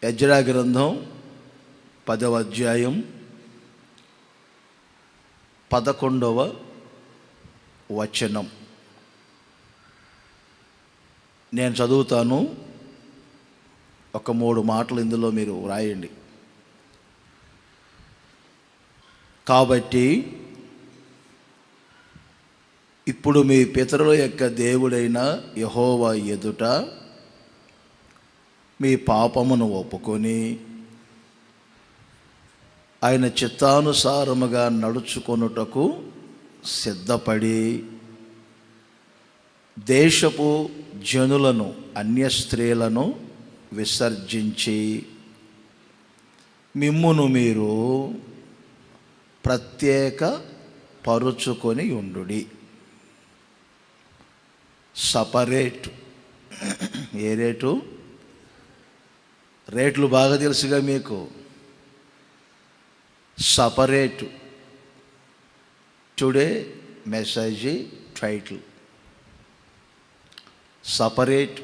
Ezra గ్రంథం 10వ అధ్యాయం 11వ వచనం నేను చదువుతాను. ఒక 3 మాటలు ఇందులో మీరు వ్రాయండి. కాబట్టి ఇప్పుడు మీ పితరుల యొక్క దేవుడైన యెహోవా ఎదుట మీ పాపమును ఒప్పుకొని ఆయన చిత్తానుసారముగా నడుచుకొనుటకు సిద్ధపడి దేశపు జనులను అన్య స్త్రీలను విసర్జించి మిమ్మును మీరు ప్రత్యేక పరుచుకొని ఉండుడి. సపరేట్. ఏ రేటు? రేట్లు బాగా తెలుసుగా మీకు. Separate. Today message title separate.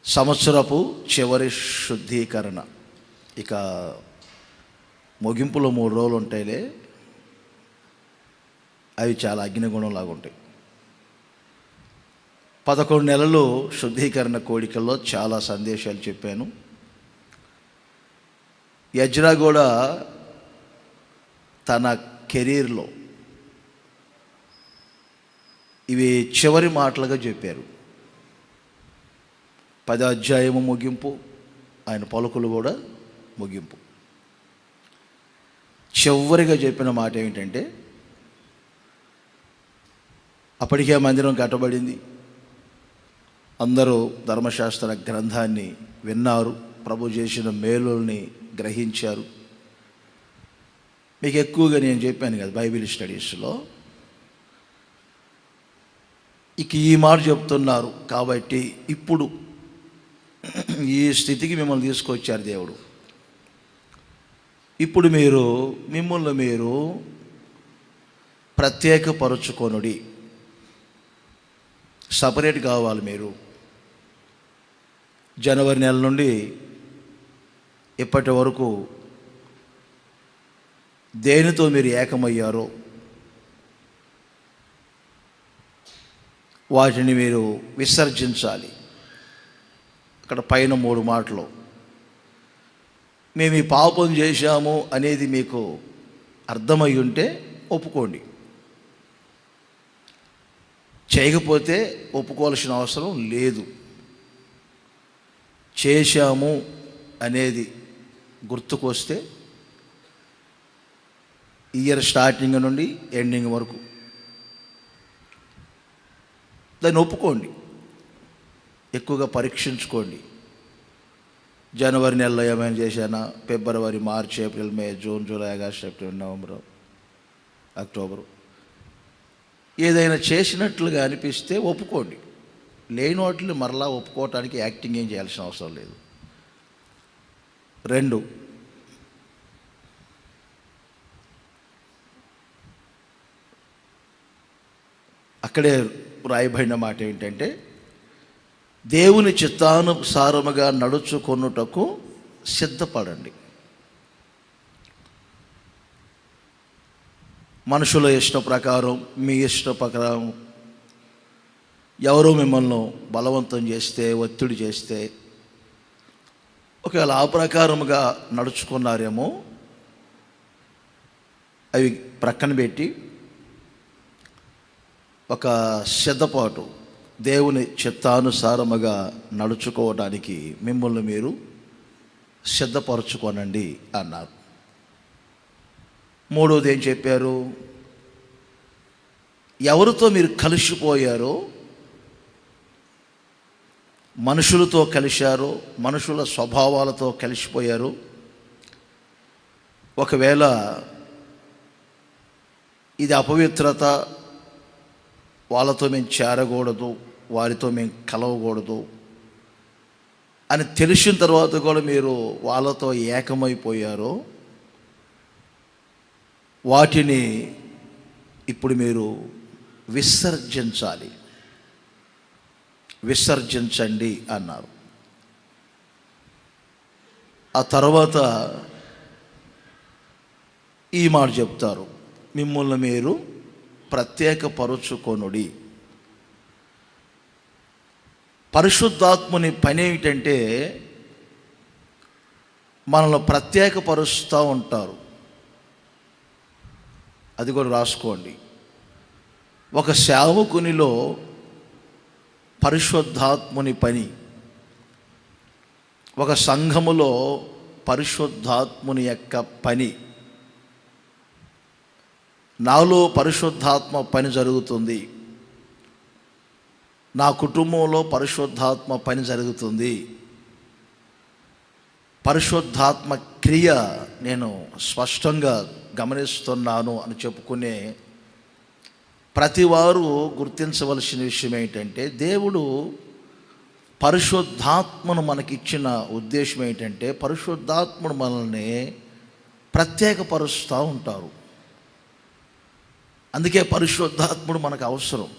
సంవత్సరపు చివరి శుద్ధీకరణ. ఇక ముగింపులో 3 రోజులు ఉంటాయిలే, అవి చాలా అగ్నిగుణంలాగా ఉంటాయి. 11 నెలలు శుద్ధీకరణ కోడికల్లో చాలా సందేశాలు చెప్పాను. ఎజ్రా కూడా తన కెరీర్లో ఇవి చివరి మాటలుగా చెప్పారు. 10వ అధ్యాయము ముగింపు, ఆయన పలుకులు కూడా ముగింపు. చివరిగా చెప్పిన మాట ఏమిటంటే, అప్పటికే మందిరం కట్టబడింది, అందరూ ధర్మశాస్త్ర గ్రంథాన్ని విన్నారు, ప్రభు చేసిన మేలుల్ని గ్రహించారు. మీకు ఎక్కువగా నేను చెప్పాను కదా బైబిల్ స్టడీస్లో, ఇక ఈ మాట చెప్తున్నారు. కాబట్టి ఇప్పుడు ఈ స్థితికి మిమ్మల్ని తీసుకొచ్చారు దేవుడు. ఇప్పుడు మిమ్మల్ని మీరు ప్రత్యేకపరుచుకొనుడి. సపరేట్ కావాలి. మీరు జనవరి నెల నుండి ఇప్పటి వరకు దేనితో మీరు ఏకమయ్యారో వాటిని మీరు విసర్జించాలి. అక్కడ పైన 3 మాటలు, మేము ఈ పాపం చేశాము అనేది మీకు అర్థమై ఉంటే ఒప్పుకోండి, చేయకపోతే ఒప్పుకోవాల్సిన అవసరం లేదు. చేశాము అనేది గుర్తుకొస్తే ఇయర్ స్టార్టింగ్ నుండి ఎండింగ్ వరకు దాన్ని ఒప్పుకోండి. ఎక్కువగా పరీక్షించుకోండి. జనవరి నెలలో ఏమైనా చేశానా, ఫిబ్రవరి, March, April, May, June, July, August, September, November, October ఏదైనా చేసినట్లుగా అనిపిస్తే ఒప్పుకోండి. లేని వాటిని మరలా ఒప్పుకోవటానికి యాక్టింగ్ ఏం చేయాల్సిన అవసరం లేదు. 2, అక్కడే రాయబడిన మాట ఏంటంటే, దేవుని చిత్తానుసారముగా నడుచుకొనుటకు సిద్ధపడండి. మనుషుల ఇష్ట ప్రకారం, మీ ఇష్ట ప్రకారం ఎవరో మిమ్మల్ని బలవంతం చేస్తే, ఒత్తిడి చేస్తే, ఒకవేళ ఆ ప్రకారముగా నడుచుకున్నారేమో అవి ప్రక్కన పెట్టి ఒక సిద్ధపాటు, దేవుని చిత్తానుసారముగా నడుచుకోవడానికి మిమ్మల్ని మీరు సిద్ధపరచుకోనండి అన్నారు. 3వది ఏం చెప్పారు? ఎవరితో మీరు కలిసిపోయారో, మనుషులతో కలిశారో, మనుషుల స్వభావాలతో కలిసిపోయారో, ఒకవేళ ఇది అపవిత్రత, వాళ్ళతో మేము చేరకూడదు, వారితో మేము కలవకూడదు అని తెలిసిన తర్వాత కూడా మీరు వాళ్ళతో ఏకమైపోయారో, వాటిని ఇప్పుడు మీరు విసర్జించాలి. విసర్జించండి అన్నారు. ఆ తర్వాత ఈ మాట చెప్తారు, మిమ్మల్ని మీరు ప్రత్యేకపరుచుకొనుడి. పరిశుద్ధాత్ముని పని ఏమిటంటే మనల్ని ప్రత్యేకపరుస్తూ ఉంటారు. అది కూడా రాసుకోండి. ఒక సేవకునిలో పరిశుద్ధాత్ముని పని, ఒక సంఘములో పరిశుద్ధాత్ముని యొక్క పని. నాలో పరిశుద్ధాత్మ పని జరుగుతుంది, నా కుటుంబంలో పరిశుద్ధాత్మ పని జరుగుతుంది, పరిశుద్ధాత్మ క్రియ నేను స్పష్టంగా గమనిస్తున్నాను అని చెప్పుకునే ప్రతివారు గుర్తించవలసిన విషయం ఏంటంటే, దేవుడు పరిశుద్ధాత్మను మనకిచ్చిన ఉద్దేశం ఏంటంటే, పరిశుద్ధాత్ముడు మనల్ని ప్రత్యేకపరుస్తూ ఉంటారు. అందుకే పరిశుద్ధాత్ముడు మనకు అవసరం.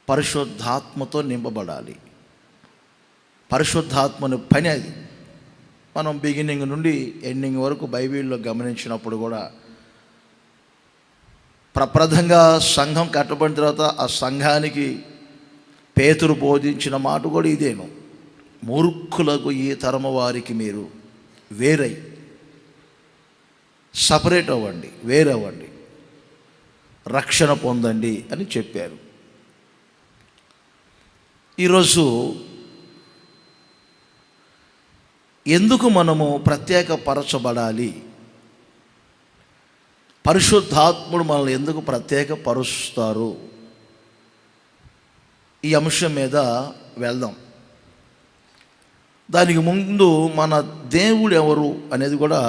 పరిశుద్ధాత్మతో నింపబడాలి. పరిశుద్ధాత్మని పని అది. మనం బిగినింగ్ నుండి ఎండింగ్ వరకు బైబిల్లో గమనించినప్పుడు కూడా ప్రప్రథంగా సంఘం కట్టబడిన తర్వాత ఆ సంఘానికి పేతురు బోధించిన మాట కూడా ఇదేను, మూర్ఖులకు ఈ తరము వారికి మీరు వేరై సపరేట్ అవ్వండి, వేరవ్వండి, రక్షణ పొందండి అని చెప్పారు. ఈరోజు ఎందుకు మనము ప్రత్యేకపరచబడాలి, పరిశుద్ధాత్ముడు మనల్ని ఎందుకు ప్రత్యేకపరుస్తారు, ఈ అంశం మీద వెళ్దాం. దానికి ముందు మన దేవుడు ఎవరు అనేది కూడా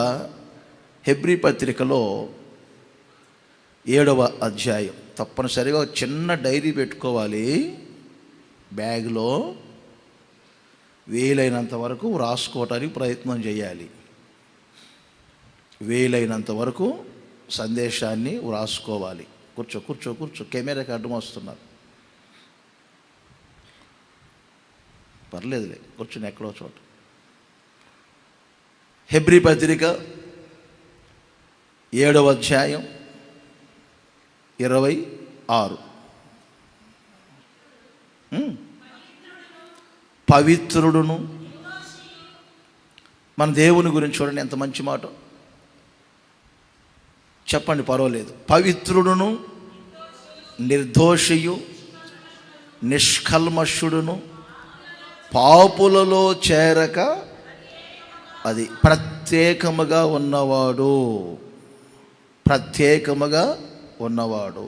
హెబ్రీ పత్రికలో 7వ అధ్యాయం, తప్పనిసరిగా ఒక చిన్న డైరీ పెట్టుకోవాలి బ్యాగ్లో, వీలైనంత వరకు రాసుకోవటానికి ప్రయత్నం చేయాలి. వీలైనంత వరకు సందేశాన్ని వ్రాసుకోవాలి. కూర్చో కూర్చో కూర్చో, కెమెరాకి అడ్డం వస్తున్నారు, పర్లేదులే, కూర్చొని ఎక్కడో చోట. హెబ్రీ పత్రిక 7వ అధ్యాయం 26. పవిత్రుడును, మన దేవుని గురించి చూడండి ఎంత మంచి మాట చెప్పండి, పర్వాలేదు. పవిత్రుడును, నిర్దోషియు, నిష్కల్మషుడును, పాపులలో చేరక అది ప్రత్యేకముగా ఉన్నవాడు, ప్రత్యేకముగా ఉన్నవాడు.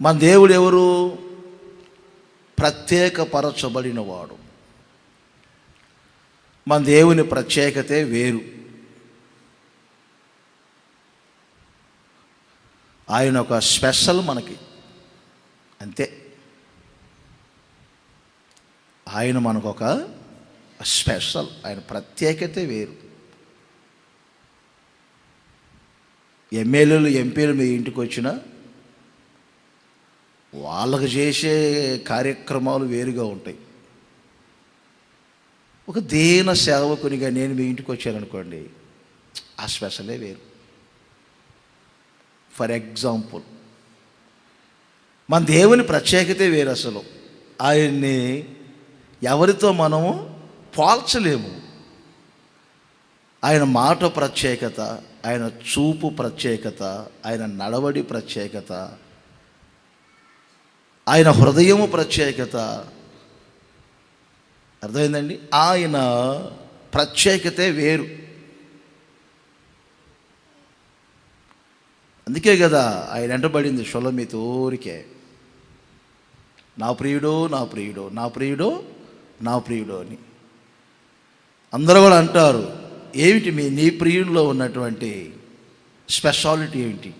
మన దేవుడు ఎవరు? ప్రత్యేకపరచబడినవాడు. మన దేవుని ప్రత్యేకతే వేరు. ఆయన ఒక స్పెషల్ మనకి, అంతే. ఆయన మనకు ఒక స్పెషల్, ఆయన ప్రత్యేకతే వేరు. ఎమ్మెల్యేలు ఎంపీలు మీ ఇంటికి వచ్చినా వాళ్ళకు చేసే కార్యక్రమాలు వేరుగా ఉంటాయి. ఒక దీన సేవకునిగా నేను మీ ఇంటికి వచ్చాననుకోండి, ఆ స్పెషలే వేరు. ఫర్ ఎగ్జాంపుల్, మన దేవుని ప్రత్యేకతే వేరు. అసలు ఆయన్ని ఎవరితో మనము పోల్చలేము. ఆయన మాట ప్రత్యేకత, ఆయన చూపు ప్రత్యేకత, ఆయన నడవడి ప్రత్యేకత, ఆయన హృదయము ప్రత్యేకత. అర్థమైందండి? ఆయన ప్రత్యేకతే వేరు. అందుకే కదా ఆయన వెంటబడింది షొలొమీతు ఊరికే, నా ప్రియుడు నా ప్రియుడు నా ప్రియుడు నా ప్రియుడు అని. అందరూ కూడా అంటారు, ఏమిటి నీ ప్రియుల్లో ఉన్నటువంటి స్పెషాలిటీ ఏమిటి?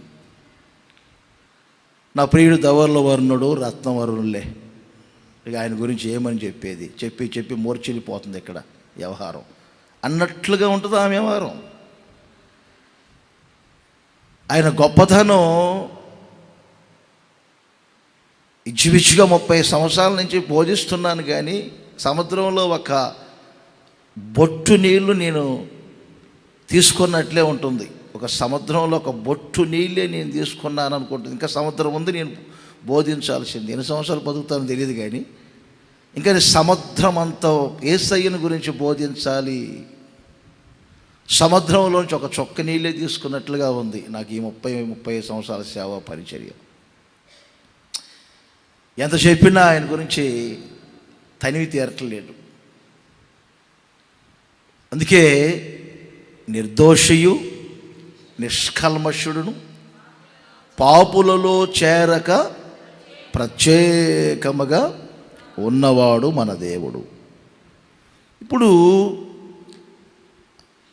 నా ప్రియుడు ధవళ వర్ణుడు రత్నవర్ణులే. ఇక ఆయన గురించి ఏమని చెప్పేది? చెప్పి చెప్పి మూర్చిల్లిపోతుంది ఇక్కడ వ్యవహారం అన్నట్లుగా ఉంటుంది ఆ వ్యవహారం. ఆయన గొప్పతనం ఇంచుమించుగా 30 సంవత్సరాల నుంచి బోధిస్తున్నాను, కానీ సముద్రంలో ఒక బొట్టు నీళ్లు నేను తీసుకున్నట్లే ఉంటుంది. ఒక సముద్రంలో ఒక బొట్టు నీళ్ళే నేను తీసుకున్నాను అనుకుంటుంది. ఇంకా సముద్రం ముందు నేను బోధించాల్సింది. ఎన్ని సంవత్సరాలు బతుకుతానో తెలియదు, కానీ ఇంకా సముద్రం అంతా యేసయ్యను గురించి బోధించాలి. సముద్రంలోంచి ఒక చొక్క నీళ్ళే తీసుకున్నట్లుగా ఉంది నాకు ఈ 30 సంవత్సరాల సేవా పరిచర్య. ఎంత చెప్పినా ఆయన గురించి తనివి తీరట్లేదు. అందుకే నిర్దోషియు నిష్కల్మషుడును పాపులలో చేరక ప్రత్యేకముగా ఉన్నవాడు మన దేవుడు. ఇప్పుడు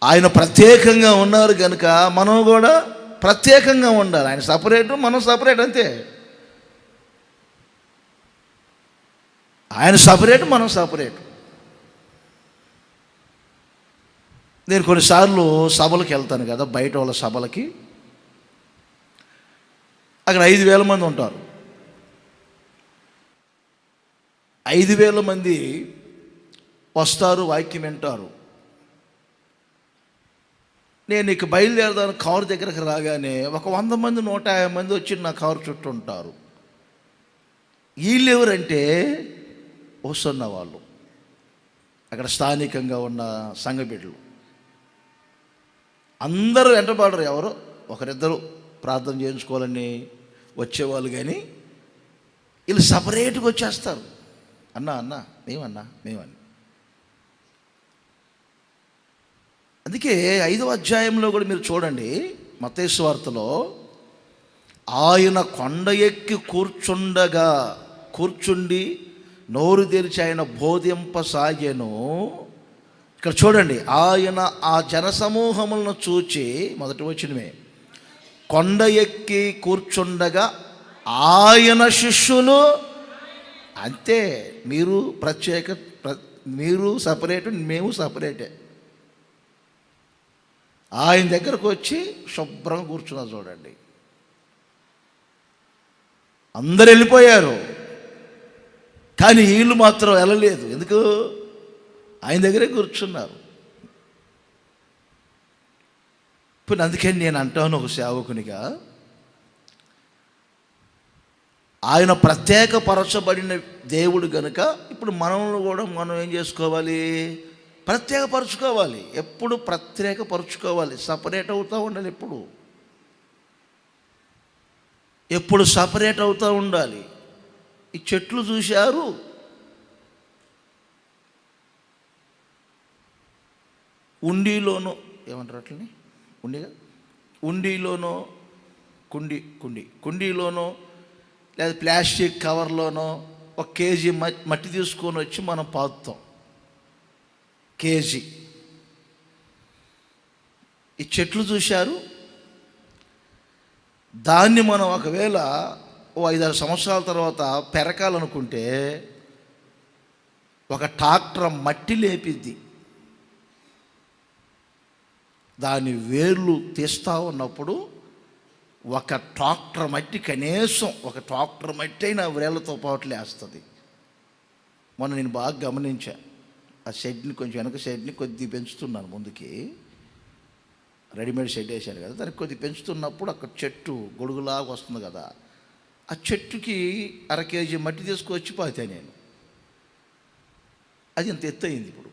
ఆయన ప్రత్యేకంగా ఉన్నారు కనుక మనం కూడా ప్రత్యేకంగా ఉండాలి. ఆయన సపరేటు, మనం సపరేట్, అంతే. ఆయన సపరేటు, మనం సపరేటు. నేను కొన్నిసార్లు సభలకు వెళ్తాను కదా, బయట వాళ్ళ సభలకి. అక్కడ 5,000 మంది ఉంటారు. 5,000 మంది వస్తారు, వాక్యం వింటారు. నేను ఇక బయలుదేరదాను కారు దగ్గరకు రాగానే ఒక 100 మంది 150 మంది వచ్చి నా కారు చుట్టూ ఉంటారు. వీళ్ళు ఎవరంటే వస్తున్న వాళ్ళు, అక్కడ స్థానికంగా ఉన్న సంఘ బిడ్డలు. అందరూ వెంటబడరు, ఎవరో ఒకరిద్దరు ప్రార్థన చేయించుకోవాలని వచ్చేవాళ్ళు, కానీ వీళ్ళు సపరేట్గా వచ్చేస్తారు. అన్నా మేమని. అందుకే 5వ అధ్యాయంలో కూడా మీరు చూడండి, మత్తయి సువార్తలో ఆయన కొండ ఎక్కి కూర్చుండి నోరు తెరిచి ఆయన బోధింపసాగెను. ఇక్కడ చూడండి, ఆయన ఆ జనసమూహములను చూచి, మొదటి వచనమే, కొండ ఎక్కి కూర్చుండగా ఆయన శిష్యులు, అంతే. మీరు సపరేటు, మేము సపరేటే. ఆయన దగ్గరకు వచ్చి శుభ్రంగా కూర్చున్నారు. చూడండి, అందరు వెళ్ళిపోయారు, కానీ వీళ్ళు మాత్రం వెళ్ళలేదు. ఎందుకు? ఆయన దగ్గరే కూర్చున్నారు. ఇప్పుడు అందుకని నేను అంటాను, ఒక సేవకునిగా, ఆయన ప్రత్యేకపరచబడిన దేవుడు కనుక ఇప్పుడు మనల్ని కూడా మనం ఏం చేసుకోవాలి? ప్రత్యేకపరచుకోవాలి. ఎప్పుడు ప్రత్యేకపరచుకోవాలి, సపరేట్ అవుతూ ఉండాలి. ఎప్పుడు సపరేట్ అవుతూ ఉండాలి. ఈ చెట్లు చూశారు, ఉండిలోనో, ఏమంటారు అట్లని, ఉండిలోనో కుండీలోనో లేదా ప్లాస్టిక్ కవర్లోనో 1 కేజీ మట్టి తీసుకొని వచ్చి మనం పాతుతాం. కేజీ. ఈ చెట్లు చూశారు, దాన్ని మనం ఒకవేళ 5-6 సంవత్సరాల తర్వాత పెరకాలనుకుంటే ఒక ట్రాక్టర్ మట్టి లేపిద్ది. దాని వేర్లు తీస్తూ ఉన్నప్పుడు ఒక ట్రాక్టర్ మట్టి, కనీసం ఒక ట్రాక్టర్ మట్టి అయినా వేళ్ళతో పాటు లేస్తుంది. మొన్న నేను బాగా గమనించా, ఆ షెడ్ని కొంచెం వెనక షెడ్ని కొద్దిగా పెంచుతున్నాను. ముందుకి రెడీమేడ్ షెడ్ వేశారు కదా, దానికి కొద్దిగా పెంచుతున్నప్పుడు అక్కడ చెట్టు గొడుగులాగా వస్తుంది కదా, ఆ చెట్టుకి 1/2 కేజీ మట్టి తీసుకొచ్చి పాతా నేను. అది ఇంత ఎత్తు అయింది. ఇప్పుడు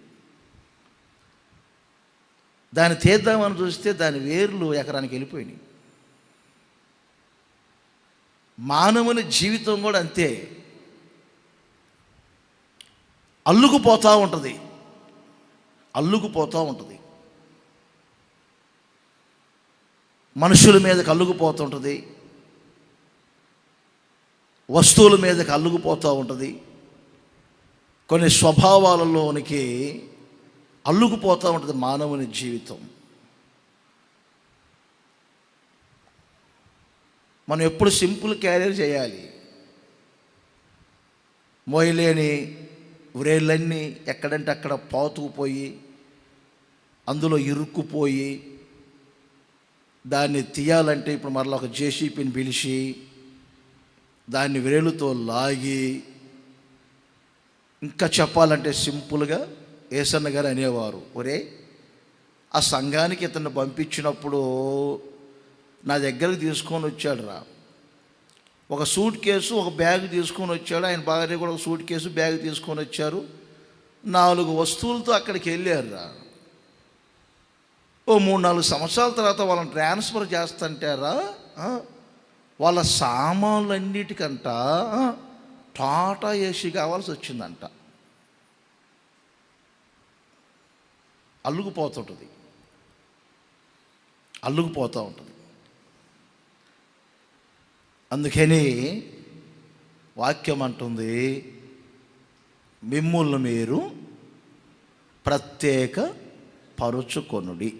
దాన్ని తీద్దామని చూస్తే దాని వేర్లు ఎకరానికి వెళ్ళిపోయినాయి. మానవుని జీవితం కూడా అంతే, అల్లుకుపోతూ ఉంటుంది. మనుషుల మీదకి అల్లుకుపోతుంటుంది, వస్తువుల మీదకి అల్లుకుపోతూ ఉంటుంది, కొన్ని స్వభావాలలోనికి అల్లుకుపోతూ ఉంటుంది మానవుని జీవితం. మనం ఎప్పుడు సింపుల్ క్యారియర్ చేయాలి. మోయలేని వ్రేళ్ళన్నీ ఎక్కడంటే అక్కడ పాతుకుపోయి అందులో ఇరుక్కుపోయి దాన్ని తీయాలంటే ఇప్పుడు మరలా ఒక జేసీపీని పిలిచి దాన్ని వేలుతో లాగి, ఇంకా చెప్పాలంటే సింపుల్గా ఏసన్న గారు అనేవారు, ఒరే ఆ సంఘానికి ఇతన్ని పంపించినప్పుడు నా దగ్గరకు తీసుకొని వచ్చాడు రా, ఒక సూట్ కేసు ఒక బ్యాగ్ తీసుకొని వచ్చాడు, ఆయన భార్య కూడా ఒక సూట్ కేసు బ్యాగ్ తీసుకొని వచ్చారు, 4 వస్తువులతో అక్కడికి వెళ్ళారు రా. ఓ 3-4 సంవత్సరాల తర్వాత వాళ్ళని ట్రాన్స్ఫర్ చేస్తుంటారా, వాళ్ళ సామాన్లన్నిటికంట టాటా ఏసీ కావాల్సి వచ్చిందంట. అల్లుకుపోతూ ఉంటుంది. అందుకని వాక్యం అంటుంది, మిమ్ములను మీరు ప్రత్యేక పరుచుకొనుడి.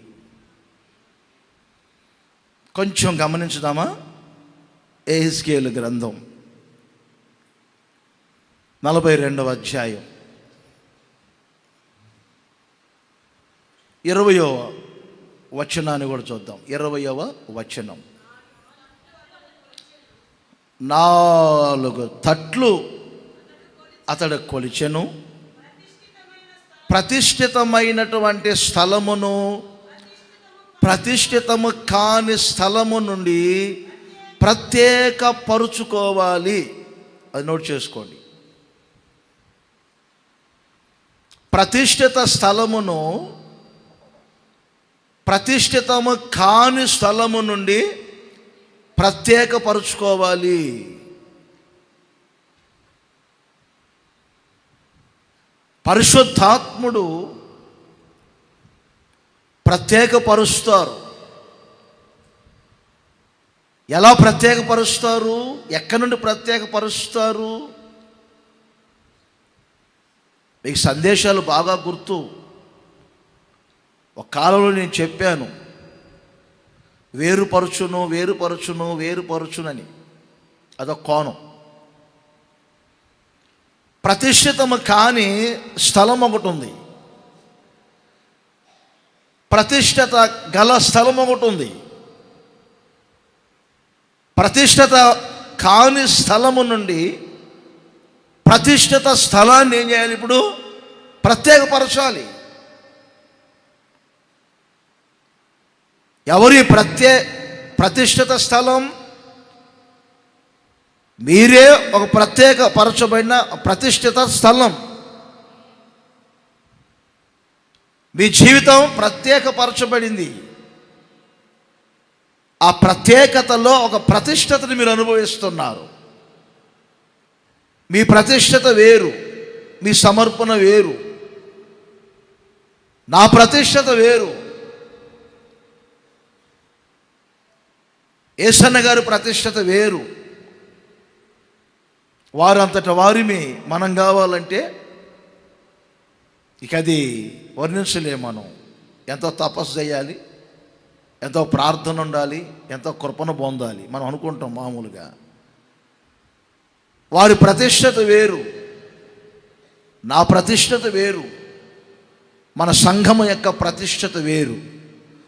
కొంచెం గమనించుదామా? యెహెజ్కేలు గ్రంథం 42వ అధ్యాయం 20వ వచనాన్ని కూడా చూద్దాం. 20వ వచనం, 4 తట్లు అతడు కొలిచెను, ప్రతిష్ఠితమైనటువంటి స్థలమును ప్రతిష్ఠితము కాని స్థలము నుండి ప్రత్యేక పరుచుకోవాలి. అది నోట్ చేసుకోండి. ప్రతిష్ఠిత స్థలమును ప్రతిష్ఠితము కాని స్థలము నుండి ప్రత్యేకపరుచుకోవాలి. పరిశుద్ధాత్ముడు ప్రత్యేకపరుస్తారు. ఎలా ప్రత్యేకపరుస్తారు? ఎక్కడి నుండి ప్రత్యేకపరుస్తారు? మీకు సందేశాలు బాగా గుర్తు. ఒక కాలంలో నేను చెప్పాను, వేరుపరుచునని. అదొక కోణం. ప్రతిష్ఠితము కాని స్థలం ఒకటి ఉంది, ప్రతిష్ఠత గల స్థలం ఒకటి ఉంది. ప్రతిష్ఠత కాని స్థలము నుండి ప్రతిష్ఠిత స్థలాన్ని ఏం చేయాలి? ఇప్పుడు ప్రత్యేకపరచాలి. ఎవరి ప్రతిష్ఠిత స్థలం? మీరే ఒక ప్రత్యేకపరచబడిన ప్రతిష్ఠిత స్థలం. మీ జీవితం ప్రత్యేకపరచబడింది. ఆ ప్రత్యేకతలో ఒక ప్రతిష్ఠతని మీరు అనుభవిస్తున్నారు. మీ ప్రతిష్ఠత వేరు, మీ సమర్పణ వేరు. నా ప్రతిష్ఠత వేరు. యేసన్న గారి ప్రతిష్ఠత వేరు. వారంతట వారిని మనం కావాలంటే ఇక అది వర్ణించలేము. మనం ఎంతో తపస్సు చేయాలి, ఎంతో ప్రార్థన ఉండాలి, ఎంతో కృపను పొందాలి. మనం అనుకుంటాం మామూలుగా. వారి ప్రతిష్ఠత వేరు, నా ప్రతిష్ఠత వేరు. మన సంఘం యొక్క ప్రతిష్ఠత వేరు,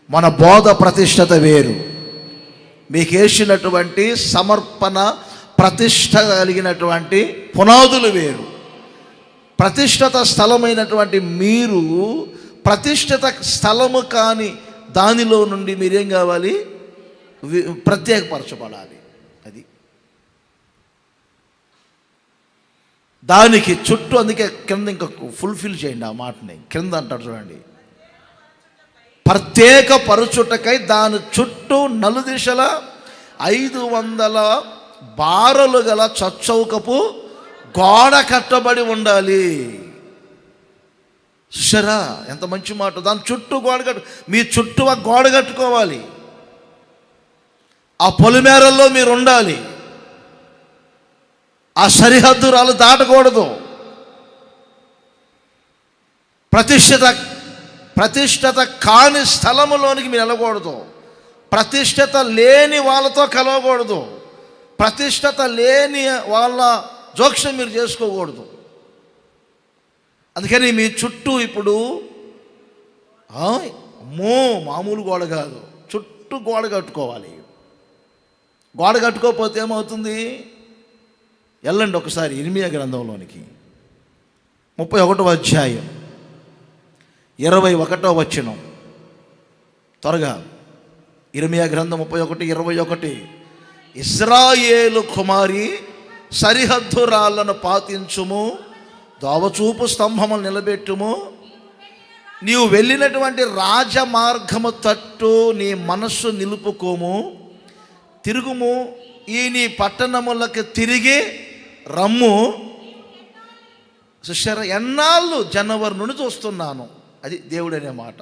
మన బోధ ప్రతిష్ఠత వేరు. మీకు వేసినటువంటి సమర్పణ ప్రతిష్ఠ కలిగినటువంటి పునాదులు వేరు. ప్రతిష్ఠిత స్థలమైనటువంటి మీరు ప్రతిష్ఠిత స్థలము కాని దానిలో నుండి మీరేం కావాలి? ప్రత్యేకపరచబడాలి. అది దానికి చుట్టూ, అందుకే కింద ఇంకా ఫుల్ఫిల్ చేయండి ఆ మాటని. కింద అంటారు చూడండి, ప్రత్యేకపరచుటకై దాని చుట్టూ నలుదిశల 500 బారలు గల చచ్చౌకపు గోడ కట్టబడి ఉండాలి. చూసారా ఎంత మంచి మాట? దాని చుట్టూ గోడ మీ చుట్టూ ఆ గోడ కట్టుకోవాలి. ఆ పొలిమేరల్లో మీరు ఉండాలి. ఆ సరిహద్దురాలు దాటకూడదు. ప్రతిష్ఠిత కాని స్థలములోనికి మీరు వెళ్ళకూడదు. ప్రతిష్ఠిత లేని వాళ్ళతో కలవకూడదు. ప్రతిష్ఠిత లేని వాళ్ళ జోక్యం మీరు చేసుకోకూడదు. అందుకని మీ చుట్టూ ఇప్పుడు మామూలు గోడ కాదు, చుట్టూ గోడ కట్టుకోవాలి. గోడ కట్టుకోకపోతే ఏమవుతుంది? వెళ్ళండి ఒకసారి ఇర్మీయా గ్రంథంలోనికి 31వ అధ్యాయం 21వ వచనం. త్వరగా ఇర్మీయా గ్రంథం 31:21. ఇశ్రాయేలు కుమారి సరిహద్దు రాళ్లను పాతించుము, దోవచూపు స్తంభములు నిలబెట్టుము, నీవు వెళ్ళినటువంటి రాజమార్గము తట్టు నీ మనస్సు నిలుపుకోము, తిరుగుము, ఈ నీ పట్టణములకు తిరిగి రమ్ము. చూశారా, ఎన్నాళ్ళు జనవరి నుండి చూస్తున్నాను, అది దేవుడు అనే మాట.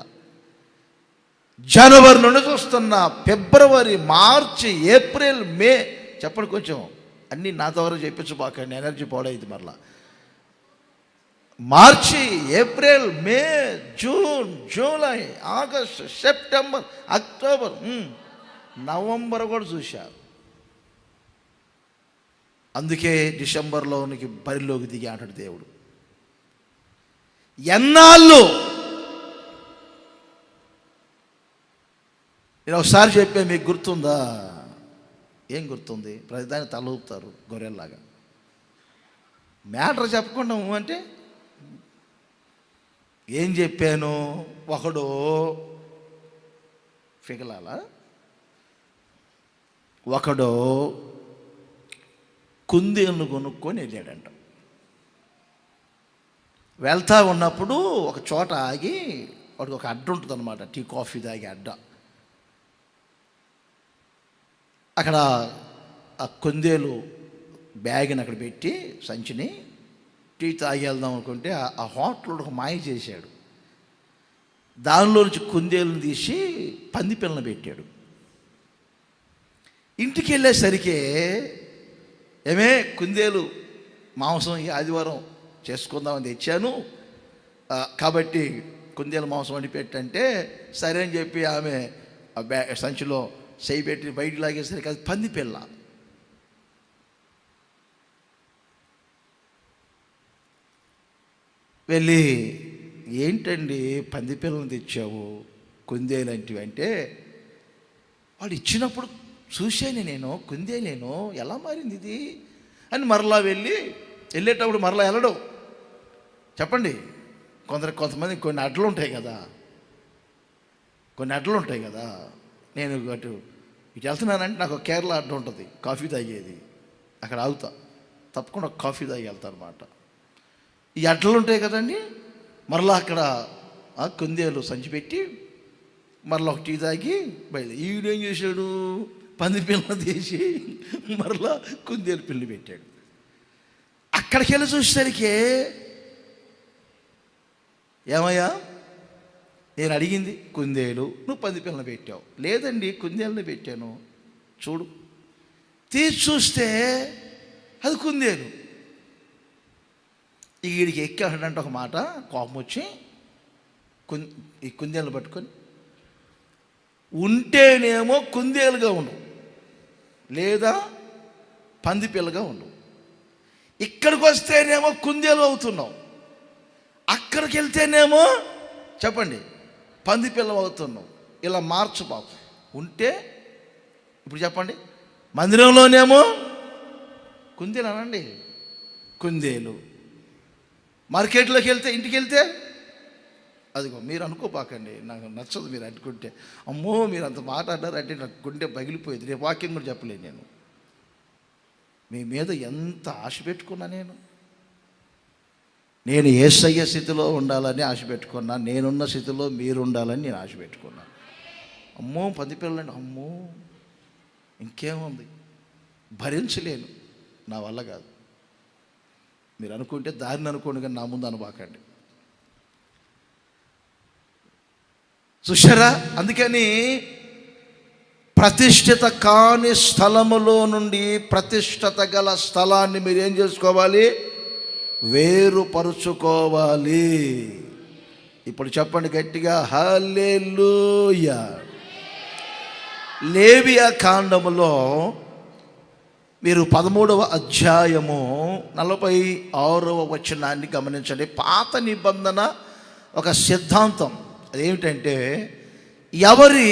జనవరి నుండి చూస్తున్నా, ఫిబ్రవరి, మార్చి, ఏప్రిల్, మే, చెప్పండి కొంచెం అన్నీ నా ద్వారా చెప్పించబాకండి, ఎనర్జీ పాడైంది మరలా. మార్చి, April, May, June, July, August, September, October, November కూడా చూశారు. అందుకే డిసెంబర్లోనికి బరిలోకి దిగి అంటాడు దేవుడు. ఎన్నాళ్ళు నేను ఒకసారి చెప్పే, మీకు గుర్తుందా? ఏం గుర్తుంది? ప్రతిదాన్ని తల ఊపుతారు గొర్రెల్లాగా. మ్యాటర్ చెప్పకుండా అంటే ఏం చెప్పాను? ఒకడు ఫిగలాల, ఒకడు కుందేలను కొనుక్కొని వెళ్ళాడంట. వెళ్తా ఉన్నప్పుడు ఒక చోట ఆగి, వాడికి ఒక అడ్డ ఉంటుంది అనమాట, టీ కాఫీ తాగే అడ్డ. అక్కడ ఆ కుందేలు బ్యాగ్ని అక్కడ పెట్టి సంచిని టీ తాగి వెళ్దాం అనుకుంటే ఆ హోటల్ ఒక మాయ చేశాడు. దానిలో నుంచి కుందేలుని తీసి పంది పిల్లని పెట్టాడు. ఇంటికి వెళ్ళేసరికి, ఏమే కుందేలు మాంసం ఈ ఆదివారం చేసుకుందామని తెచ్చాను, కాబట్టి కుందేలు మాంసం వండి పెట్టంటే సరే అని చెప్పి ఆమె సంచిలో చేయి పెట్టి బయటికి లాగేసరికి అది పంది పిల్ల. వెళ్ళి, ఏంటండి పంది పిల్లని తెచ్చావు, కుందేలంటివి అంటే, వాడు ఇచ్చినప్పుడు చూశాను నేను, కుందేలేను, ఎలా మారింది ఇది అని మరలా వెళ్ళేటప్పుడు మరలా వెళ్ళడం. చెప్పండి, కొంతమంది కొన్ని అడ్లు ఉంటాయి కదా, నేను ఇటు వెళ్తున్నానంటే నాకు కేరళ అడ్డ ఉంటుంది, కాఫీ తాగేది, అక్కడ ఆగుతా, తప్పకుండా కాఫీ తాగి వెళ్తాను అనమాట. ఈ అడ్డలు ఉంటాయి కదండి, మరలా అక్కడ కుందేలు సంచి పెట్టి మరలా ఒక టీ తాగి బయలు. ఈడేం చేశాడు, పంది పిల్లలు తీసి మరలా కుందేలు పిల్లి పెట్టాడు. అక్కడికి వెళ్ళి చూసేసరికి, ఏమయ్యా నేను అడిగింది కుందేలు, నువ్వు పంది పిల్లని పెట్టావు. లేదండి కుందేలుని పెట్టాను, చూడు. తీసి చూస్తే అది కుందేలు. వీడికి ఎక్కాడంటే ఒక మాట, కోపం వచ్చి ఈ కుందేలు పట్టుకొని, ఉంటేనేమో కుందేలుగా ఉండు, లేదా పంది పిల్లగా ఉండు. ఇక్కడికి వస్తేనేమో కుందేలు అవుతున్నావు, అక్కడికి వెళ్తేనేమో చెప్పండి పంది పిల్ల అవుతున్నావు. ఇలా మార్చు బాబు. ఉంటే ఇప్పుడు చెప్పండి, మందిరంలోనేమో కుందేలు అనండి, కుందేలు. మార్కెట్లోకి వెళ్తే, ఇంటికి వెళ్తే అదిగో. మీరు అనుకోపాకండి, నాకు నచ్చదు మీరు అనుకుంటే. అమ్మో మీరు అంత మాట్లాడారంటే నాకు గుండె పగిలిపోయింది. రేపు వాక్యం కూడా చెప్పలేను నేను. మీ మీద ఎంత ఆశ పెట్టుకున్నా నేను యేసయ్య స్థితిలో ఉండాలని ఆశ పెట్టుకున్నా, నేనున్న స్థితిలో మీరు ఉండాలని నేను ఆశ పెట్టుకున్నాను. అమ్మో పంది పిల్లండి, అమ్మో ఇంకేముంది, భరించలేను, నా వల్ల కాదు. మీరు అనుకుంటే దారిని అనుకోండి, కానీ నా ముందు అనుబాకండి. చూశారా, అందుకని ప్రతిష్ఠిత కాని స్థలములో నుండి ప్రతిష్ఠత గల స్థలాన్ని మీరు ఏం చేసుకోవాలి, వేరుపరుచుకోవాలి. ఇప్పుడు చెప్పండి గట్టిగా, హల్లెలూయా. లేవియా కాండములో మీరు 13వ అధ్యాయము 46వ వచనాన్ని గమనించండి. పాత నిబంధన ఒక సిద్ధాంతం, అదేమిటంటే, ఎవరి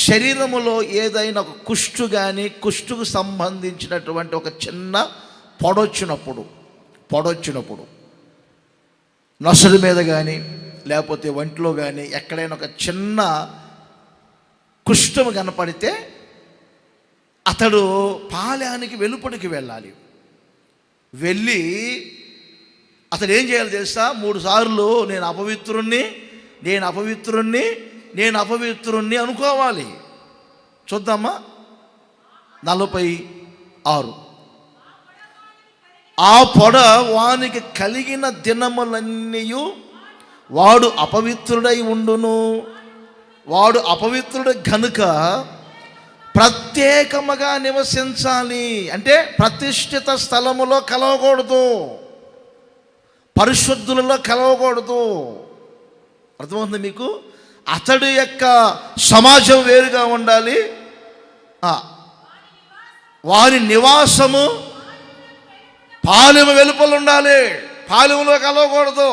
శరీరములో ఏదైనా ఒక కుష్టు కానీ, కుష్టుకు సంబంధించినటువంటి ఒక చిన్న పొడొచ్చినప్పుడు నొసడి మీద కానీ లేకపోతే ఒంట్లో కానీ ఎక్కడైనా ఒక చిన్న కుష్ఠము కనపడితే అతడు పాలెనికి వెలుపడికి వెళ్ళాలి. వెళ్ళి అతడు ఏం చేయాలి తెలుసా? 3 సార్లు నేను అపవిత్రుణ్ణి అనుకోవాలి. చూద్దామా 46. ఆ పొడ వానికి కలిగిన దినములన్నీ వాడు అపవిత్రుడై ఉండును. వాడు అపవిత్రుడు గనుక ప్రత్యేకముగా నివసించాలి. అంటే ప్రతిష్ఠిత స్థలములో కలవకూడదు, పరిశుద్ధులలో కలవకూడదు. అర్థమవుతుంది మీకు? అతడి యొక్క సమాజం వేరుగా ఉండాలి, వారి నివాసము పాలెము వెలుపల ఉండాలి, పాలెములో కలవకూడదు.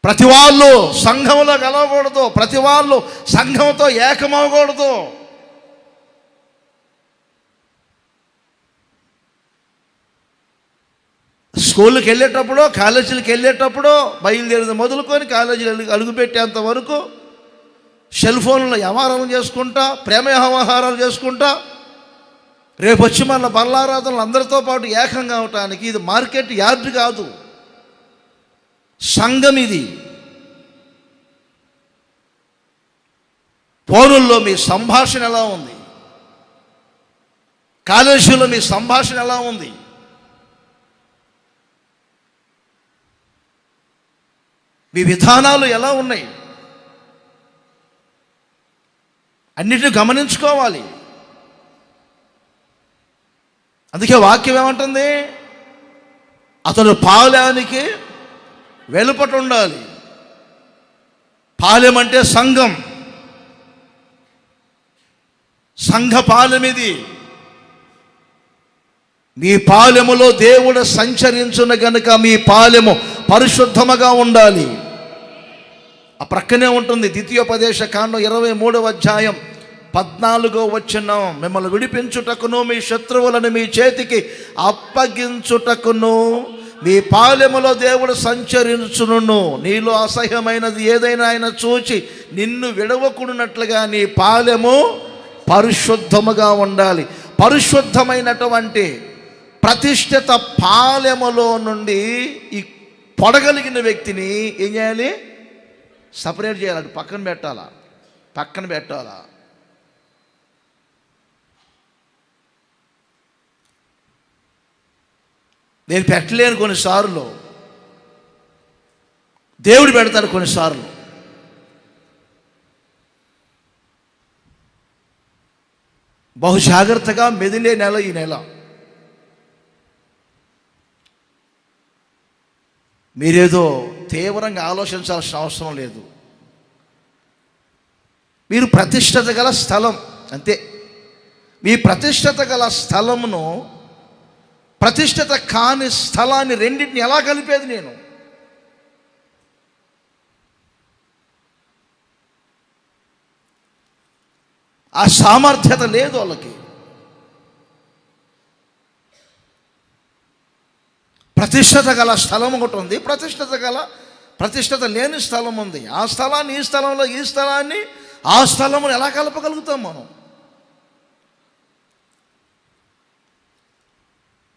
ప్రతి వాళ్ళు సంఘంలో కలవకూడదు, ప్రతి వాళ్ళు సంఘంతో ఏకమవకూడదు. స్కూల్కి వెళ్ళేటప్పుడు, కాలేజీలకు వెళ్ళేటప్పుడు, బయలుదేరిన మొదలుకొని కాలేజీలు అడుగుపెట్టేంత వరకు సెల్ ఫోన్లో వ్యవహారాలు చేసుకుంటా, ప్రేమ వ్యవహారాలు చేసుకుంటా, రేపు వచ్చి మన బల్లారాధనలు అందరితో పాటు ఏకంగా అవటానికి ఇది మార్కెట్ యార్డ్ కాదు, సంఘం ఇది. ఫోనుల్లో మీ సంభాషణ ఎలా ఉంది? కాలేజీలో మీ సంభాషణ ఎలా ఉంది? మీ విధానాలు ఎలా ఉన్నాయి? అన్నిటిని గమనించుకోవాలి. అందుకే వాక్యం ఏమంటుంది? అతడు పాలెనికి వెలుపట ఉండాలి. పాలెం అంటే సంఘం, సంఘ పాలెం ఇది. మీ పాలెములో దేవుడు సంచరించును గనుక మీ పాలెము పరిశుద్ధముగా ఉండాలి. ఆ ప్రక్కనే ఉంటుంది ద్వితీయోపదేశ కాండం 23వ అధ్యాయం 14వ వచనం. మిమ్మల్ని విడిపించుటకును మీ శత్రువులను మీ చేతికి అప్పగించుటకును మీ పాలెములో దేవుడు సంచరించును. నీలో అసహ్యమైనది ఏదైనా ఆయన చూచి నిన్ను విడవకున్నట్లుగా నీ పాలెము పరిశుద్ధముగా ఉండాలి. పరిశుద్ధమైనటువంటి ప్రతిష్ఠిత పాలెములో నుండి ఈ పొడగలిగిన వ్యక్తిని ఏం చేయాలి? సపరేట్ చేయాలి, అటు పక్కన పెట్టాలా. నేను పెట్టలేను కొన్నిసార్లు, దేవుడు పెడతాడు కొన్నిసార్లు. బహు జాగ్రత్తగా మెదిలే నెల ఈ నెల. మీరేదో తీవ్రంగా ఆలోచించాల్సిన అవసరం లేదు. మీరు ప్రతిష్టత గల స్థలం అంతే. మీ ప్రతిష్టత గల స్థలమును ప్రతిష్ఠిత కాని స్థలాన్ని రెండింటిని ఎలా కలిపేది నేను? ఆ సామర్థ్యత లేదు వాళ్ళకి. ప్రతిష్ఠత గల స్థలం ఒకటి ఉంది, ప్రతిష్ఠత లేని స్థలం ఉంది. ఆ స్థలాన్ని ఈ స్థలంలో, ఈ స్థలాన్ని ఆ స్థలమును ఎలా కలపగలుగుతాం మనం?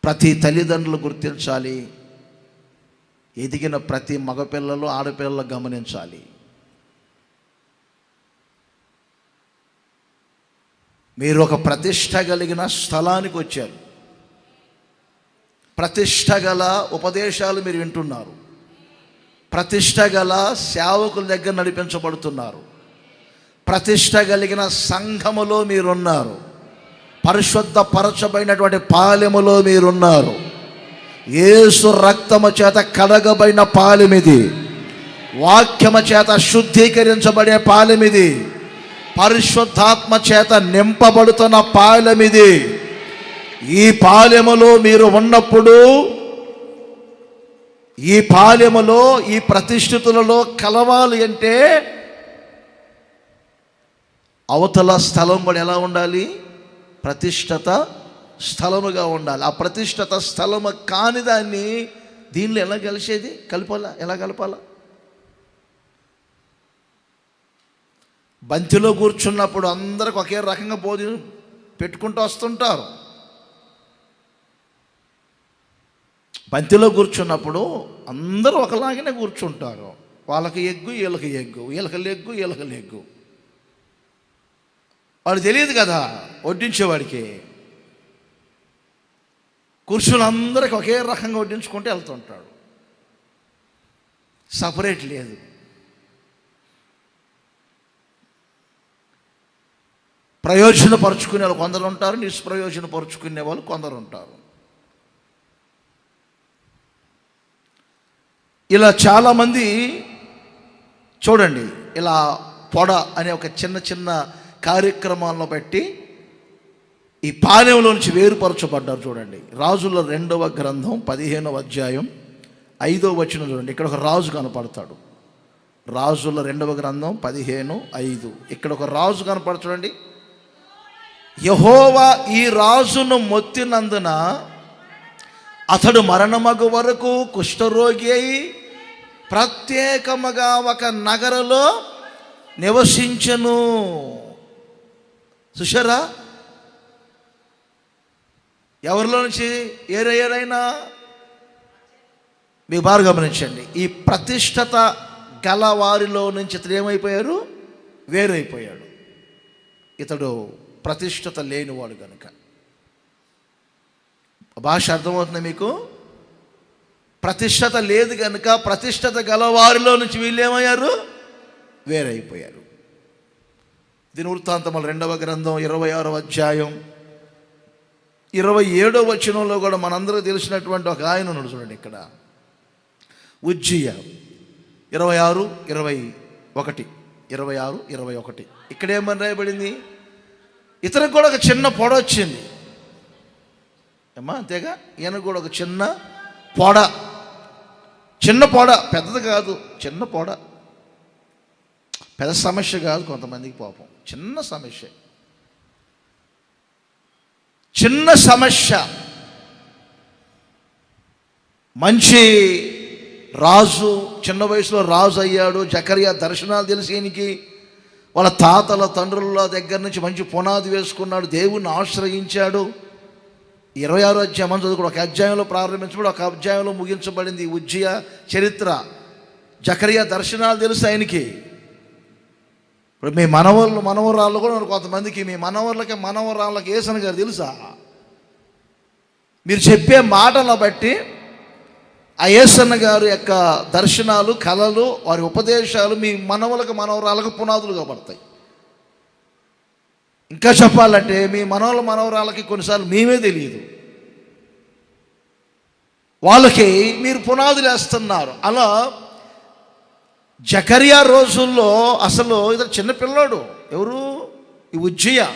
ప్రతి తల్లిదండ్రులు గుర్తించాలి, ఎదిగిన ప్రతి మగపిల్లలు ఆడపిల్లలు గమనించాలి. మీరు ఒక ప్రతిష్ట కలిగిన స్థలానికి వచ్చారు, ప్రతిష్ట గల ఉపదేశాలు మీరు వింటున్నారు, ప్రతిష్ట గల సేవకుల దగ్గర నడిపించబడుతున్నారు, ప్రతిష్ట కలిగిన సంఘములో మీరున్నారు, పరిశుద్ధపరచబడినటువంటి పాలెములో మీరున్నారు. యేసు రక్తము చేత కడగబడిన పాలెమిది, వాక్యము చేత శుద్ధీకరించబడే పాలెమిది, పరిశుద్ధాత్మ చేత నింపబడుతున్న పాలెమిది. ఈ పాలెములో మీరు ఉన్నప్పుడు, ఈ పాలెములో ఈ ప్రతిష్ఠితులలో కలవాలి అంటే అవతల స్థలం కూడా ఎలా ఉండాలి? ప్రతిష్ఠత స్థలముగా ఉండాలి. ఆ ప్రతిష్ఠిత స్థలము కాని దాన్ని దీనిలో ఎలా కలిసేది? ఎలా కలపాలా? బంతిలో కూర్చున్నప్పుడు అందరికి ఒకే రకంగా భోజనం పెట్టుకుంటూ వస్తుంటారు. బంతిలో కూర్చున్నప్పుడు అందరూ ఒకలాగానే కూర్చుంటారు. వాళ్ళకి ఎగ్గు, వీళ్ళకి ఎగ్గు, వీళ్ళకి లెగ్గు, వీళ్ళకి లెగ్గు. వాడు తెలియదు కదా వడ్డించేవాడికి. కూర్చుని అందరికి ఒకే రకంగా వడ్డించుకుంటూ వెళ్తుంటాడు. సపరేట్ లేదు. ప్రయోజనపరుచుకునే వాళ్ళు కొందరు ఉంటారు, నిష్ప్రయోజనపరుచుకునే వాళ్ళు కొందరు ఉంటారు. ఇలా చాలామంది చూడండి, ఇలా పొడ అనే ఒక చిన్న కార్యక్రమాలను బట్టి ఈ పానెంలో నుంచి వేరుపరచబడ్డారు. చూడండి, రాజుల 2వ గ్రంథం 15వ అధ్యాయం 5వ వచనం చూడండి. ఇక్కడ ఒక రాజు కనపడతాడు. రాజుల 2వ గ్రంథం 15:5. ఇక్కడ ఒక రాజు కనపడతాడు. చూడండి, యెహోవా ఈ రాజును మొత్తినందున అతడు మరణమగు వరకు కుష్ఠరోగి అయి ప్రత్యేకముగా ఒక నగరలో నివసించెను. చూశారా? ఎవరిలో నుంచి? ఏరైనా మీకు బాగా గమనించండి. ఈ ప్రతిష్ఠత గల వారిలో నుంచి ఇతడు ఏమైపోయారు? వేరైపోయాడు. ఇతడు ప్రతిష్ఠత లేనివాడు కనుక. భాష అర్థమవుతుంది మీకు? ప్రతిష్ఠత లేదు కనుక ప్రతిష్ఠత గలవారిలో నుంచి వీళ్ళు ఏమయ్యారు? వేరైపోయారు. దినవృత్తాంతముల 2వ గ్రంథం 26వ అధ్యాయం 27వ వచనంలో కూడా మనందరూ తెలిసినటువంటి ఒక ఆయన ఉన్నాడు. చూడండి, ఇక్కడ ఉజ్జియా 26:21. ఇక్కడ ఏమని రాయబడింది? ఇతనికి కూడా ఒక చిన్న పొడ వచ్చింది అమ్మా, అంతేగా? ఈయనకు కూడా ఒక చిన్న పొడ, పెద్దది కాదు, చిన్న పొడ. పెద్ద సమస్య కాదు కొంతమందికి, పాపం చిన్న సమస్య. మంచి రాజు, చిన్న వయసులో రాజు అయ్యాడు. జకరియా దర్శనాలు తెలిసి ఈయనకి వాళ్ళ తాతల తండ్రుల దగ్గర నుంచి మంచి పునాది వేసుకున్నాడు. దేవుణ్ణి ఆశ్రయించాడు. 26వ అధ్యాయం చదువుకుని ఒక అధ్యాయంలో ప్రారంభించబడి ఒక అధ్యాయంలో ముగించబడింది ఉజ్జియా చరిత్ర. జకరియా దర్శనాలు తెలుసు ఆయనకి. ఇప్పుడు మీ మనవరాళ్ళు కూడా కొంతమందికి, మీ మనవరాళ్ళకి యేసన్న గారు తెలుసా? మీరు చెప్పే మాటలను బట్టి ఆ యేసన్న గారు యొక్క దర్శనాలు, కళలు, వారి ఉపదేశాలు మీ మనవరాళ్ళకు పునాదులుగా పడతాయి. ఇంకా చెప్పాలంటే మీ మనవరాళ్ళకి కొన్నిసార్లు మేమే తెలియదు, వాళ్ళకి మీరు పునాదులు వేస్తున్నారు. అలా జకరియా రోజుల్లో అసలు ఇతను చిన్నపిల్లాడు. ఎవరు? ఈ ఉజ్జియా.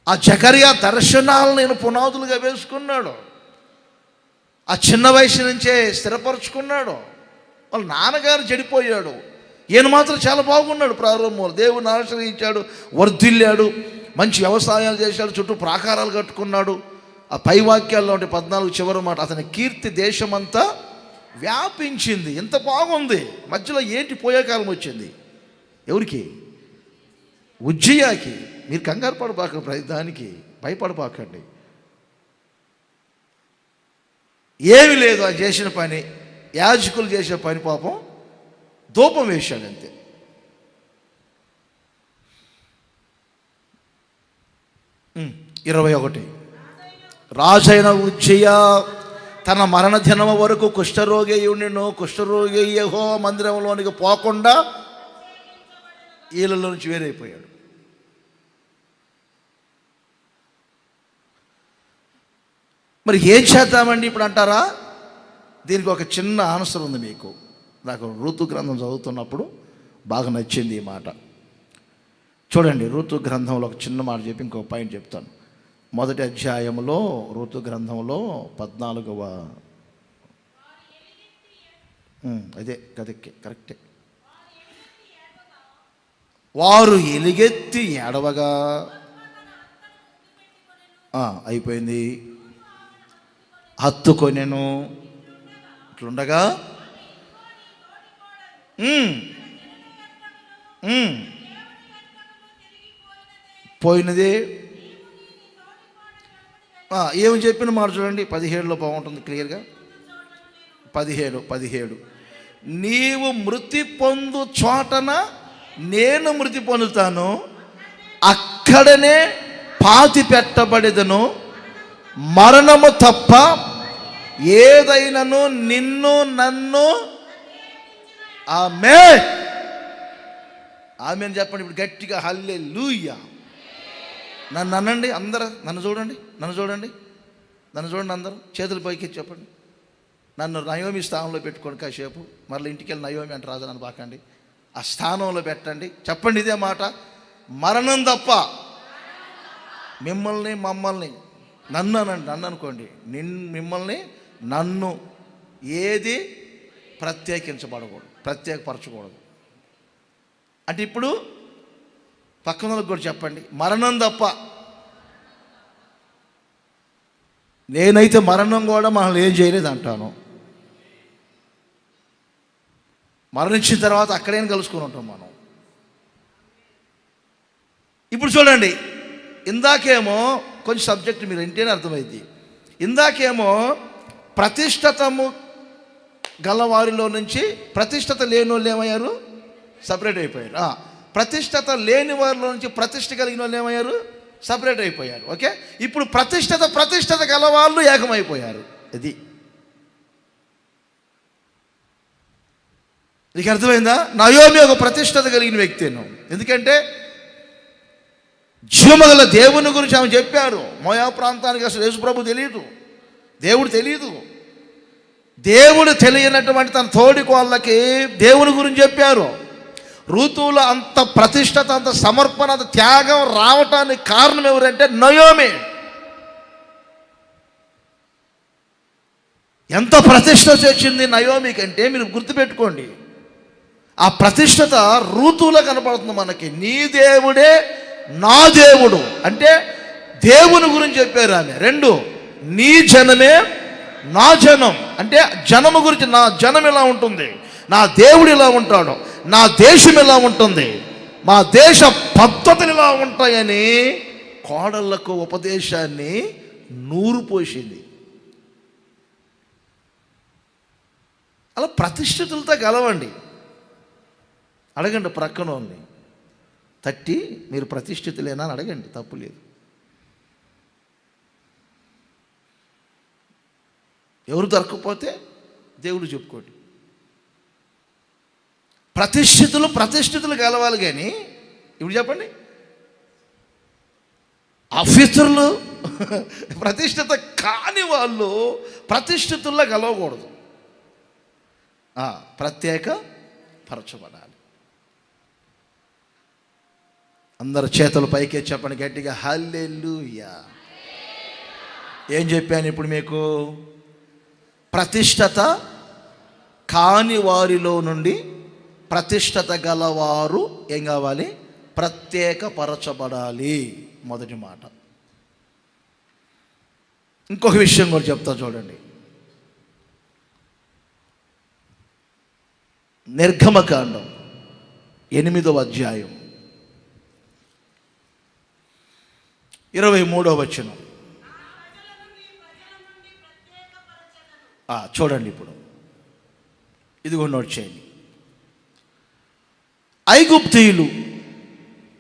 ఆ జకరియా దర్శనాలను నేను పునాదులుగా వేసుకున్నాడు. ఆ చిన్న వయసు నుంచే స్థిరపరుచుకున్నాడు. వాళ్ళ నాన్నగారు చెడిపోయాడు, ఈయన మాత్రం చాలా బాగున్నాడు. ప్రారంభంలో దేవుని ఆశ్రయించాడు, వర్ధిల్లాడు, మంచి వ్యవసాయాలు చేశాడు, చుట్టూ ప్రాకారాలు కట్టుకున్నాడు. ఆ పై వాక్యాల్లో ఉంటే 14 చివరి మాట, అతని కీర్తి దేశమంతా వ్యాపించింది. ఎంత బాగుంది. మధ్యలో ఏంటి పోయే కాలం వచ్చింది? ఎవరికి? ఉజ్జియాకి. మీరు కంగారు పడబాకండి, ప్రతిదానికి భయపడబాకండి. ఏమి లేదు ఆయన చేసిన పని. యాజకులు చేసే పని పాపం ధూపం వేశాడు అంతే. రాజైన ఉజ్జియా తన మరణ దినము వరకు కుష్ఠరోగి ఉండిను. కుష్ఠరోగి యెహోవా మందిరంలోనికి పోకుండా వీళ్ళలో నుంచి వేరైపోయాడు. మరి ఏం చేద్దామండి ఇప్పుడు అంటారా? దీనికి ఒక చిన్న ఆన్సర్ ఉంది మీకు. నాకు ఋతు గ్రంథం చదువుతున్నప్పుడు బాగా నచ్చింది ఈ మాట. చూడండి, ఋతు గ్రంథంలో ఒక చిన్న మాట చెప్పి ఇంకొక పాయింట్ చెప్తాను. మొదటి అధ్యాయంలో ఋతు గ్రంథంలో 14వ అదే కరెక్టే. వారు ఎలుగెత్తి ఏడవగా అయిపోయింది. హత్తుకొనెను. ఇట్లుండగా పోయినది. ఏమి చెప్పిన మాట చూడండి, 17లో బాగుంటుంది క్లియర్గా. 17 నీవు మృతి పొందు చోటన నేను మృతి పొందుతాను, అక్కడనే పాతి పెట్టబడెదను, మరణము తప్ప ఏదైనాను నిన్ను నన్ను ఆమేన్ ఆమేన్ చెప్పండి ఇప్పుడు గట్టిగా. హల్లెలూయా. నన్ను అనండి అందరూ, నన్ను చూడండి అందరూ చేతుల పైకి చెప్పండి. నన్ను నయోమి స్థానంలో పెట్టుకోండి కాసేపు. మళ్ళీ ఇంటికి వెళ్ళి నయోమి అంటే రాజు నన్ను బాకండి, ఆ స్థానంలో పెట్టండి. చెప్పండి ఇదే మాట, మరణం తప్ప మిమ్మల్ని మమ్మల్ని నన్ను అనండి, నన్ను అనుకోండి, మిమ్మల్ని నన్ను ఏది ప్రత్యేకపరచకూడదు. అంటే ఇప్పుడు పక్కన వాళ్ళకి కూడా చెప్పండి, మరణం తప్ప. నేనైతే మరణం కూడా మనల్ని ఏం చేయలేదు అంటాను. మరణించిన తర్వాత అక్కడేం కలుసుకొని ఉంటాం మనం. ఇప్పుడు చూడండి, ఇందాకేమో కొంచెం సబ్జెక్ట్ మీరు వింటేనే అర్థమైంది. ఇందాకేమో ప్రతిష్టతము గలవారిలో నుంచి ప్రతిష్టత లేని వాళ్ళు ఏమయ్యారు? సపరేట్ అయిపోయారు. ప్రతిష్టత లేని వారిలో నుంచి ప్రతిష్ట కలిగిన వాళ్ళు ఏమయ్యారు? సపరేట్ అయిపోయారు. ఓకే, ఇప్పుడు ప్రతిష్టత గలవాళ్ళు ఏకమైపోయారు. ఇది నీకు అర్థమైందా? నయోమి ఒక ప్రతిష్టత కలిగిన వ్యక్తిను. ఎందుకంటే జీవమగల దేవుని గురించి ఆమె చెప్పారు. మోయా ప్రాంతానికి అసలు యేసుప్రభు తెలియదు, దేవుడు తెలియదు. దేవుడు తెలియనటువంటి తన తోడి కోళ్ళకి దేవుని గురించి చెప్పారు. ఋతువులో అంత ప్రతిష్టత, అంత సమర్పణ, అంత త్యాగం రావటానికి కారణం ఎవరంటే నయోమి. ఎంత ప్రతిష్ట వచ్చింది నయోమికి అంటే మీరు గుర్తుపెట్టుకోండి, ఆ ప్రతిష్టత ఋతువులో కనపడుతుంది మనకి. నీ దేవుడే నా దేవుడు అంటే దేవుని గురించి చెప్పారు ఆమె. 2 నీ జనమే నా జనం అంటే జనము గురించి, నా జనం ఎలా ఉంటుంది, నా దేవుడు ఎలా ఉంటాడు, నా దేశం ఎలా ఉంటుంది, మా దేశ పద్ధతులు ఎలా ఉంటాయని కోడళ్లకు ఉపదేశాన్ని నూరు పోసింది. అలా ప్రతిష్ఠితులతో గలవండి. అడగండి ప్రక్కన వాళ్ళని తట్టి, మీరు ప్రతిష్ఠితులేనా అని అడగండి, తప్పు లేదు. ఎవరు దొరకకపోతే దేవుడు చెప్పుకోండి. ప్రతిష్ఠితులు కలవాలి. కానీ ఇప్పుడు చెప్పండి, అఫీసర్లు ప్రతిష్ఠిత కాని వాళ్ళు ప్రతిష్ఠితుల్లో కలవకూడదు, ప్రత్యేకపరచబడాలి. అందరు చేతులు పైకే చెప్పండి గట్టిగా, హల్లెలూయా. ఏం చెప్పాను ఇప్పుడు మీకు? ప్రతిష్ఠత కాని వారిలో నుండి ప్రతిష్ఠత గలవారు ఏం కావాలి? ప్రత్యేకపరచబడాలి. మొదటి మాట. ఇంకొక విషయం కూడా చెప్తా చూడండి. నిర్గమకాండం 8వ అధ్యాయం 23వ వచనం చూడండి. ఇప్పుడు ఇది కూడా నోట్ చేయండి. ఐగుప్తీయులు,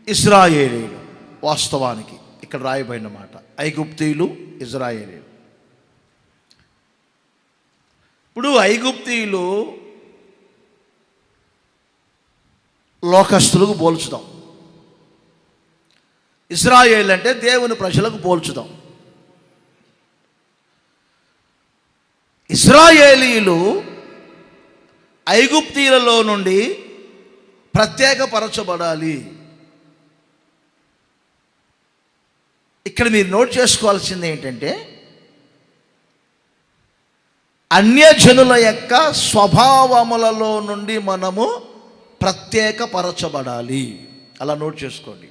ఇశ్రాయేలీయులు. వాస్తవానికి ఇక్కడ రాయబడిన మాట ఐగుప్తీయులు, ఇశ్రాయేలీయులు. ఇప్పుడు ఐగుప్తీయులు లోకస్తులకు పోల్చుదాం, ఇశ్రాయేలు అంటే దేవుని ప్రజలకు పోల్చుదాం. ఇశ్రాయేలీయులు ఐగుప్తీయులలో నుండి ప్రత్యేకపరచబడాలి. ఇక్కడ మీరు నోట్ చేసుకోవాల్సింది ఏంటంటే, అన్యజనుల యొక్క స్వభావములలో నుండి మనము ప్రత్యేకపరచబడాలి. అలా నోట్ చేసుకోండి.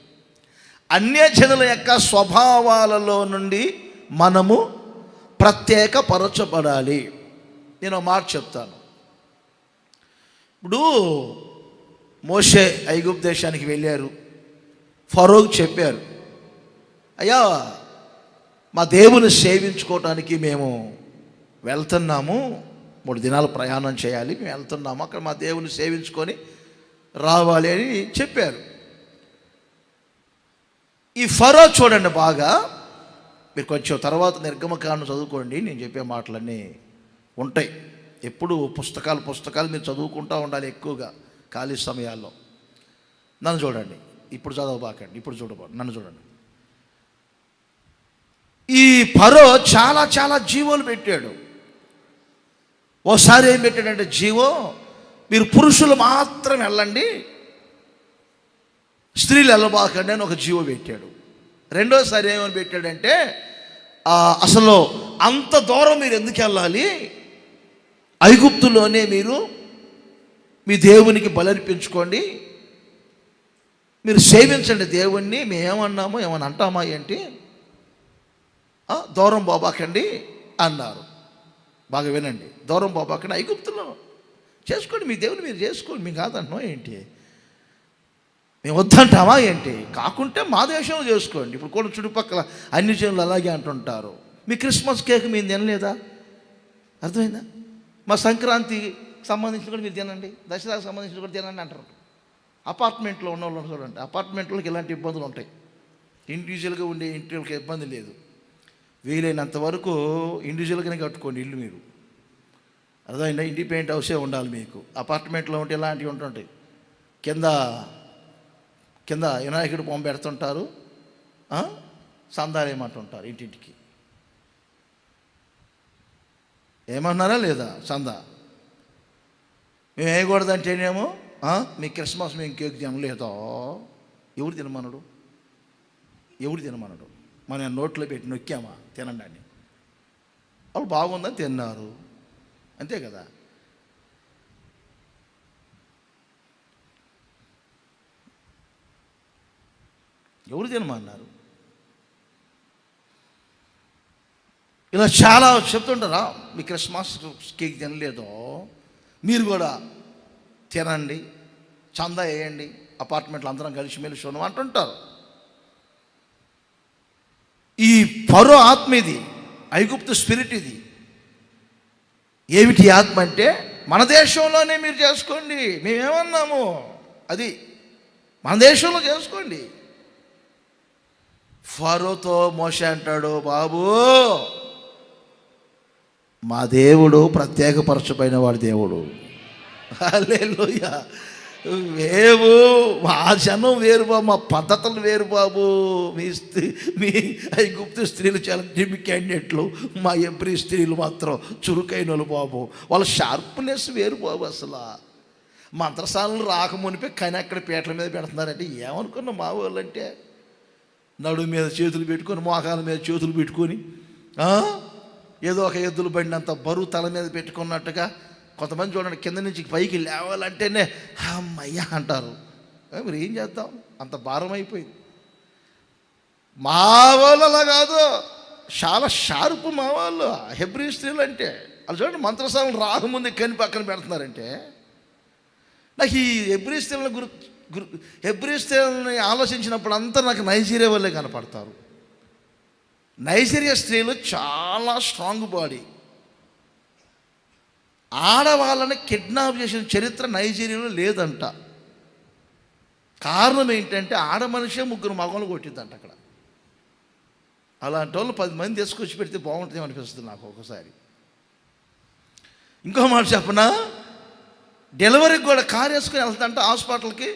అన్యజనుల యొక్క స్వభావాలలో నుండి మనము ప్రత్యేకపరచబడాలి. నేను ఒక మాట చెప్తాను. ఇప్పుడు మోషే ఐగుప్తు దేశానికి వెళ్ళారు. ఫరోకు చెప్పారు, అయ్యా మా దేవుని సేవించుకోవటానికి మేము వెళ్తున్నాము, 3 దినాలు ప్రయాణం చేయాలి, మేము వెళ్తున్నాము, అక్కడ మా దేవుని సేవించుకొని రావాలి అని చెప్పారు. ఈ ఫరో చూడండి, బాగా మీరు కొంచెం తర్వాత నిర్గమకాండం చదువుకోండి, నేను చెప్పే మాటలన్నీ ఉంటాయి. ఎప్పుడు పుస్తకాలు మీరు చదువుకుంటూ ఉండాలి ఎక్కువగా ఖాళీ సమయాల్లో. నన్ను చూడండి, ఇప్పుడు చదవబాకండి, ఇప్పుడు నన్ను చూడండి. ఈ ఫరో చాలా జీవోలు పెట్టాడు. ఓసారి ఏం పెట్టాడంటే, జీవో మీరు పురుషులు మాత్రం వెళ్ళండి, స్త్రీలు వెళ్ళబాకండి అని ఒక జీవో పెట్టాడు. రెండోసారి ఏమని పెట్టాడంటే, అసలు అంత దూరం మీరు ఎందుకు వెళ్ళాలి, ఐగుప్తులోనే మీరు మీ దేవునికి బలర్పించుకోండి, మీరు సేవించండి దేవుణ్ణి, మేమేమన్నామో ఏమని అంటామా ఏంటి, దూరం పోబాకండి అన్నారు. బాగా వినండి, దూరం పోబాకండి, ఐగుప్తులో చేసుకోండి, మీ దేవుని మీరు చేసుకోండి, మీకు కాదంటున్నాం ఏంటి, మేము వద్దంటామా ఏంటి, కాకుంటే మా దేశంలో చేసుకోండి. ఇప్పుడు కూడా చుట్టుపక్కల అన్ని జనులు అలాగే అంటుంటారు, మీ క్రిస్మస్ కేక్ మీరు తినలేదా, అర్థమైందా, మా సంక్రాంతికి సంబంధించిన కూడా మీరు తినండి, దసరాకు సంబంధించిన కూడా తినండి అంటారు. అపార్ట్మెంట్లో ఉన్న వాళ్ళు చూడండి, అపార్ట్మెంట్లోకి ఇలాంటి ఇబ్బందులు ఉంటాయి. ఇండివిజువల్గా ఉండే ఇంటికి ఇబ్బంది లేదు, వీలైనంత వరకు ఇండివిజువల్గానే కట్టుకోండి ఇల్లు మీరు, అర్థమైందా, ఇండిపెండెంట్ హౌసే ఉండాలి మీకు. అపార్ట్మెంట్లో ఉంటే ఇలాంటివి ఉంటుంటాయి, కింద వినాయకుడు బొమ్మ పెడుతుంటారు, సందాలు ఏమంటుంటారు ఇంటింటికి, ఏమన్నారా లేదా, సందా మేము వేయకూడదంటేనేమో మీ క్రిస్మస్ మేము కేక్ తినలేదో, ఎవరు తినమన్నాడు, మనం నోట్లో పెట్టి నొక్కామా తినండి అని, వాళ్ళు బాగుందని తిన్నారు, అంతే కదా. ఎవరు తినమన్నారు, ఇలా చాలా చెప్తుంటారా, మీ క్రిస్మస్ కేక్ తినలేదో మీరు కూడా తినండి, చందా వేయండి, అపార్ట్మెంట్లు అందరం కలిసిమెలిసి ఉన్నాం అంటుంటారు. ఈ ఫరో ఆత్మ ఇది, ఐగుప్తు స్పిరిట్ ఇది. ఏమిటి ఆత్మ అంటే, మన దేశంలోనే మీరు చేసుకోండి, మేమేమన్నాము అది మన దేశంలో చేసుకోండి. ఫరోతో మోషే అంటాడు, బాబు మా దేవుడు ప్రత్యేకపరచబడిన వాడి దేవుడు, హల్లెలూయా, వేవు మా జనం వేరు బాబు, మా పద్ధతులు వేరు బాబు, మీ ఐగుప్తు స్త్రీలు చాలా జిమ్ క్యాండిడేట్లు, మా ఎబ్రి స్త్రీలు మాత్రం చురుకైన వాళ్ళు బాబు, వాళ్ళ షార్ప్నెస్ వేరు బాబు. అసలు మంత్రసాలను రాకమునిపే కానీ అక్కడ పీటల మీద పెడుతున్నారంటే ఏమనుకున్నా మా వాళ్ళు అంటే, నడుము మీద చేతులు పెట్టుకొని, మోకాల మీద చేతులు పెట్టుకొని, ఏదో ఒక ఎద్దులు బండినంత బరువు తల మీద పెట్టుకున్నట్టుగా, కొంతమంది చూడండి కింద నుంచి పైకి లేవాలంటేనే అమ్మయ్య అంటారు. మరి ఏం చేద్దాం, అంత భారం అయిపోయింది. మా వాళ్ళు అలా కాదు, చాలా షార్పు మా వాళ్ళు, హెబ్రీ స్త్రీలు అంటే. వాళ్ళు చూడండి మంత్రసాలను రాకముందు కని పక్కన పెడుతున్నారంటే, నాకు ఈ హెబ్రీ స్త్రీలను హెబ్రీ స్త్రీలని ఆలోచించినప్పుడు అంతా నాకు నైజీరియా వాళ్ళే కనపడతారు. నైజీరియా స్త్రీలు చాలా స్ట్రాంగ్ బాడీ, ఆడవాళ్ళని కిడ్నాప్ చేసిన చరిత్ర నైజీరియాలో లేదంట. కారణం ఏంటంటే, ఆడ మనిషే 3 మగవాళ్ళు కొట్టిద్దంట అక్కడ. అలాంటి వాళ్ళు 10 మంది తీసుకొచ్చి పెడితే బాగుంటుంది అనిపిస్తుంది నాకు ఒకసారి. ఇంకో మాట చెప్పనా, డెలివరీకి కూడా కారు వేసుకొని వెళ్తాంట హాస్పిటల్కి,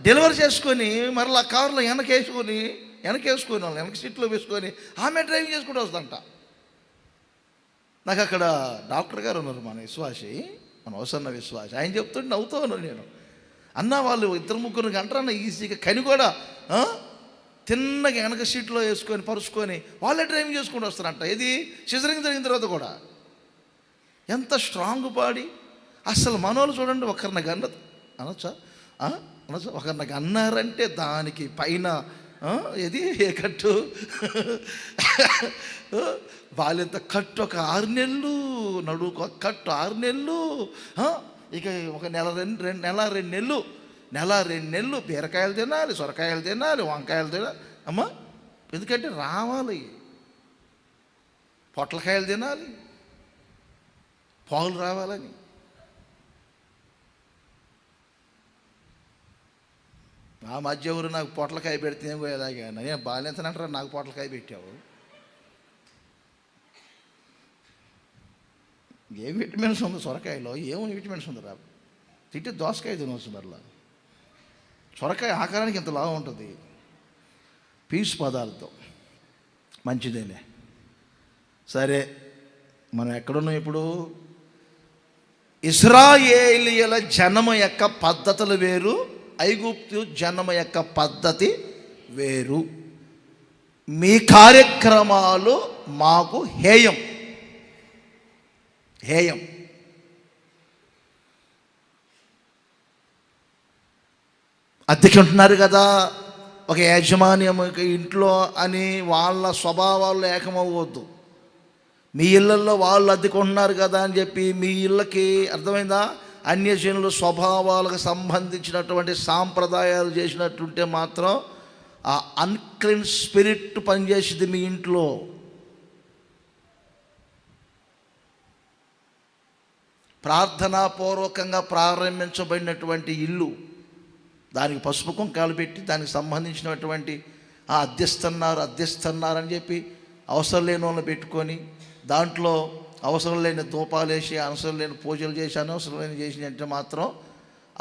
డెలివరీ చేసుకొని మరలా కారులో వెనకేసుకొని వాళ్ళు వెనక సీట్లో వేసుకొని ఆమె డ్రైవింగ్ చేసుకుంటూ వస్తుందంట. నాకు అక్కడ డాక్టర్ గారు ఉన్నారు, మన విశ్వాసి, మన అవసరన్న విశ్వాసి, ఆయన చెప్తుంటే నవ్వుతూ ఉన్నాను నేను. అన్న వాళ్ళు 2-3 గంటలన్న ఈజీగా కని కూడా తిన్నగా వెనక సీట్లో వేసుకొని పరుచుకొని వాళ్ళే డ్రైవింగ్ చేసుకుంటూ వస్తారంట. ఇది సిజరింగ్ జరిగిన తర్వాత కూడా. ఎంత స్ట్రాంగ్ బాడీ అసలు. మనోళ్ళు చూడండి, ఒకరిని అనొచ్చా, ఒకరికి అన్నారంటే దానికి పైన ఏది ఏ కట్టు వాళ్ళంత కట్టు ఒక 6 నెలలు, నడువుకు ఒక కట్టు 6 నెలలు, ఇక ఒక నెల 2 నెలలు బీరకాయలు తినాలి, సొరకాయలు తినాలి, వంకాయలు తినాలి. అమ్మా ఎందుకంటే రావాలి, పొట్లకాయలు తినాలి, పాలు రావాలని. ఆ మధ్య ఎవరు నాకు పొట్లకాయ పెడితే ఏం పోయేలాగా, నేను బాగాలేదంటారా, నాకు పొట్లకాయ పెట్టావు, ఏం విటమిన్స్ ఉంది సొరకాయలో, ఏమో విటమిన్స్ ఉంది రా, తింటే దోసకాయ తినవచ్చు, మరలా సొరకాయ ఆకారానికి ఇంత లావు ఉంటుంది, పీసు పదార్థం మంచిదేలే. సరే, మనం ఎక్కడున్నాం ఇప్పుడు? ఇశ్రాయేలీయుల జనము యొక్క పద్ధతులు వేరు, ఐగుప్తు జనము యొక్క పద్ధతి వేరు. మీ కార్యక్రమాలు మాకు హేయం. అద్దెకి ఉంటున్నారు కదా, ఒక యాజమాన్యం ఇంట్లో అని వాళ్ళ స్వభావాల్లో ఏకమవ్వద్దు. మీ ఇళ్ళల్లో వాళ్ళు అద్దెకుంటున్నారు కదా అని చెప్పి మీ ఇళ్ళకి, అర్థమైందా, అన్యజనుల స్వభావాలకు సంబంధించినటువంటి సాంప్రదాయాలు చేసినట్టుంటే మాత్రం ఆ అన్క్లీన్ స్పిరిట్ పనిచేసింది మీ ఇంట్లో. ప్రార్థనాపూర్వకంగా ప్రారంభించబడినటువంటి ఇల్లు, దానికి పసుపు కుంకాలు పెట్టి దానికి సంబంధించినటువంటి అద్దెస్తున్నారు అని చెప్పి అవసరం లేని వాళ్ళని పెట్టుకొని దాంట్లో అవసరం లేని ధూపాలు వేసి, అవసరం లేని పూజలు చేసి, అనవసరం లేని చేసి అంటే మాత్రం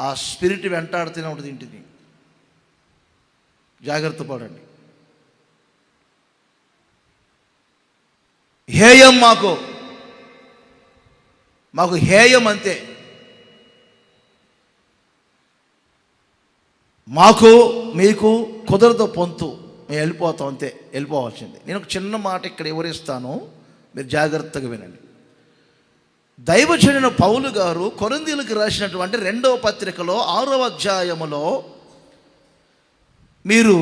ఆ స్పిరిట్ వెంటాడుతూనే ఉంటుంది ఇంటిని. జాగ్రత్త పడండి. హేయం మాకు హేయం అంతే. మాకు మీకు కుదరదు పొంతు, మేము వెళ్ళిపోతాం అంతే, వెళ్ళిపోవాల్సిందే. నేను ఒక చిన్న మాట ఇక్కడ వివరిస్తాను, మీరు జాగ్రత్తగా వినండి. దైవజనుడైన పౌలు గారు కొరింథీయులకు రాసినటువంటి 2వ పత్రికలో 6వ అధ్యాయములో మీరు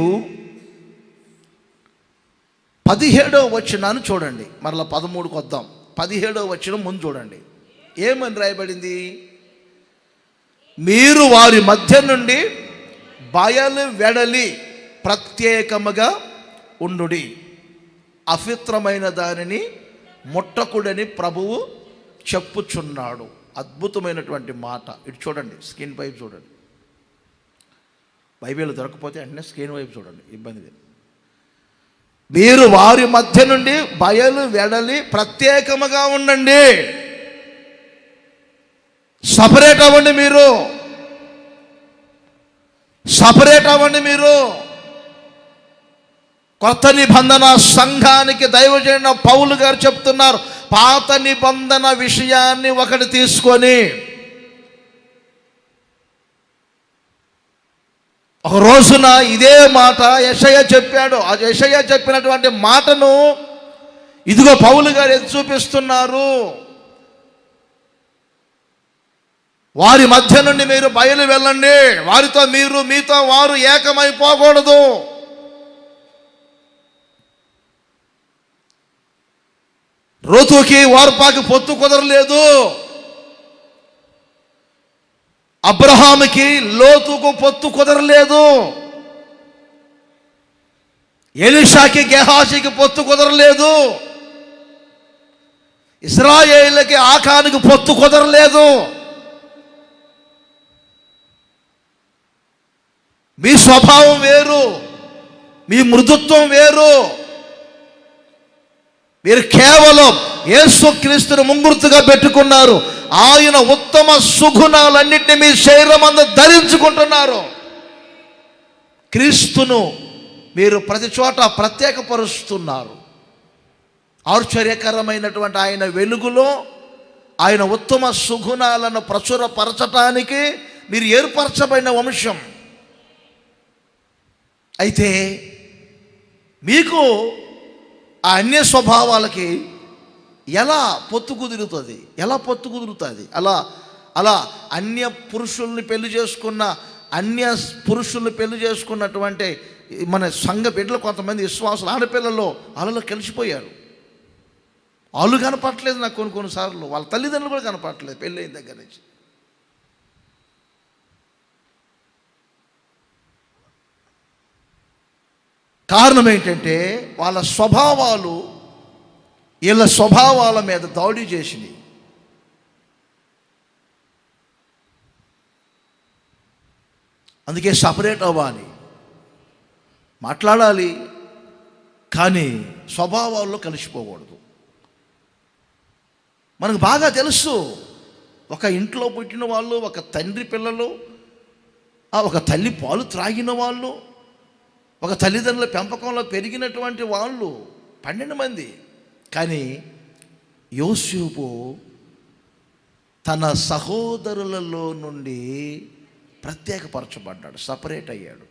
17వ వచనాన్ని చూడండి. మరలా 13కు వద్దాం. 17వ వచనం ముందు చూడండి. ఏమని రాయబడింది? మీరు వారి మధ్య నుండి బయలు వెడలి ప్రత్యేకముగా ఉండుడి, అపవిత్రమైన దానిని ముట్టకుడని ప్రభువు చెప్పుచున్నాడు. అద్భుతమైనటువంటి మాట. ఇటు చూడండి, స్క్రీన్ వైపు చూడండి. బైబిల్ దొరకపోతే వెంటనే స్క్రీన్ వైపు చూడండి, ఇబ్బంది లేదు. మీరు వారి మధ్య నుండి బయలు వెడలి ప్రత్యేకముగా ఉండండి. సపరేట్ అవ్వండి, మీరు కొత్త నిబంధన సంఘానికి దైవజనుడైన పౌలు గారు చెప్తున్నారు, పాత నిబంధన విషయాన్ని ఒకటి తీసుకొని, ఒక రోజున ఇదే మాట యెషయా చెప్పాడు. ఆ యెషయా చెప్పినటువంటి మాటను ఇదిగో పౌలు గారు ఎత్తి చూపిస్తున్నారు. వారి మధ్య నుండి మీరు బయలు వెళ్ళండి, వారితో మీరు, మీతో వారు ఏకమైపోకూడదు. రూతుకి వార్పాకి పొత్తు కుదరలేదు, అబ్రహాముకి లోతుకు పొత్తు కుదరలేదు, ఎలీషాకి గెహాజీకి పొత్తు కుదరలేదు, ఇశ్రాయేలుకి ఆకానుకి పొత్తు కుదరలేదు. మీ స్వభావం వేరు, మీ మృదుత్వం వేరు. మీరు కేవలం యేసుక్రీస్తుని ముంగుర్తుగా పెట్టుకున్నారు. ఆయన ఉత్తమ సుగుణాలన్నింటినీ మీ శరీరం అంతా ధరించుకుంటున్నారు. క్రీస్తును మీరు ప్రతి చోట ప్రత్యేకపరుస్తున్నారు. ఆశ్చర్యకరమైనటువంటి ఆయన వెలుగులో ఆయన ఉత్తమ సుగుణాలను ప్రచురపరచటానికి మీరు ఏర్పరచబడిన వంశం. అయితే మీకు ఆ అన్య స్వభావాలకి ఎలా పొత్తు కుదురుతుంది? అలా అన్య పురుషుల్ని పెళ్లి చేసుకున్న అన్య పురుషులు పెళ్లి చేసుకున్నటువంటి మన సంఘ బిడ్డలు కొంతమంది విశ్వాసులు ఆడపిల్లలు వాళ్ళలో కలిసిపోయారు. వాళ్ళు కనపడట్లేదు నాకు కొన్నిసార్లు, వాళ్ళ తల్లిదండ్రులు కూడా కనపడట్లేదు పెళ్ళి అయిన దగ్గర నుంచి. కారణం ఏంటంటే వాళ్ళ స్వభావాలు వీళ్ళ స్వభావాల మీద దాడి చేసినాయి. అందుకే సపరేట్ అవ్వాలి, మాట్లాడాలి, కానీ స్వభావాల్లో కలిసిపోకూడదు. మనకు బాగా తెలుసు, ఒక ఇంట్లో పుట్టిన వాళ్ళు, ఒక తండ్రి పిల్లలు, ఒక తల్లి పాలు త్రాగిన వాళ్ళు, ఒక తల్లిదండ్రుల పెంపకంలో పెరిగినటువంటి వాళ్ళు 12 మంది. కానీ యోసేపు తన సహోదరులలో నుండి ప్రత్యేకపరచబడ్డాడు, సపరేట్ అయ్యాడు.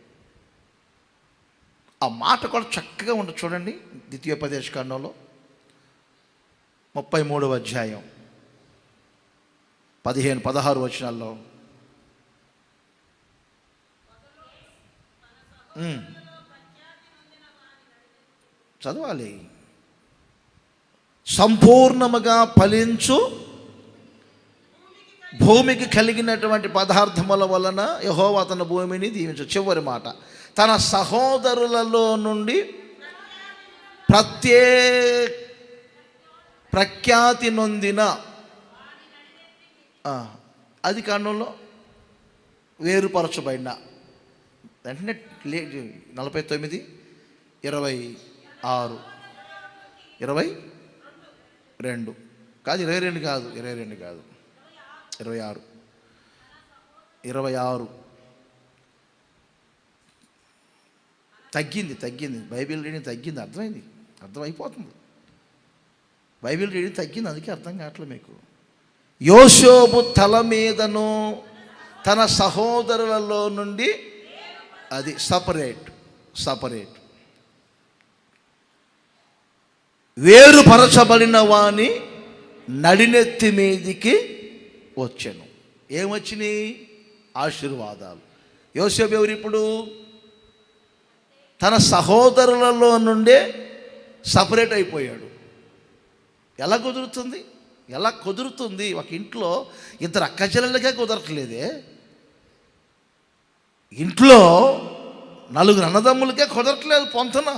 ఆ మాట కూడా చక్కగా ఉంటుంది చూడండి, ద్వితీయోపదేశకాండంలో 33వ అధ్యాయం 15-16 వచనాల్లో. చదవాలి. సంపూర్ణముగా ఫలించు భూమికి కలిగినటువంటి పదార్థముల వలన యెహోవా తన భూమిని దీవించు. చివరి మాట, తన సహోదరులలో నుండి ప్రఖ్యాతి నొందిన, అది కాండంలో వేరుపరచబడిన, వెంటనే 49, 26, 22 కాదు, 22 కాదు, 22 కాదు, 26, 26 తగ్గింది. బైబిల్ రీడింగ్ తగ్గింది, అర్థమైపోతుంది. బైబిల్ రీడింగ్ తగ్గింది, అందుకే అర్థం కావట్లేదు మీకు. యోసేపు తల మీదను తన సహోదరులలో నుండి, అది సపరేట్ వేరుపరచబడిన వాని నడినెత్తి మీదికి వచ్చెను. ఏమొచ్చినాయి? ఆశీర్వాదాలు. యోసేపు ఎవరు ఇప్పుడు? తన సహోదరులలో నుండే సపరేట్ అయిపోయాడు. ఎలా కుదురుతుంది? ఒక ఇంట్లో 2 అక్కచెల్లెళ్ళకే కుదరట్లేదే, ఇంట్లో 4 అన్నదమ్ములకే కుదరట్లేదు పొంతన.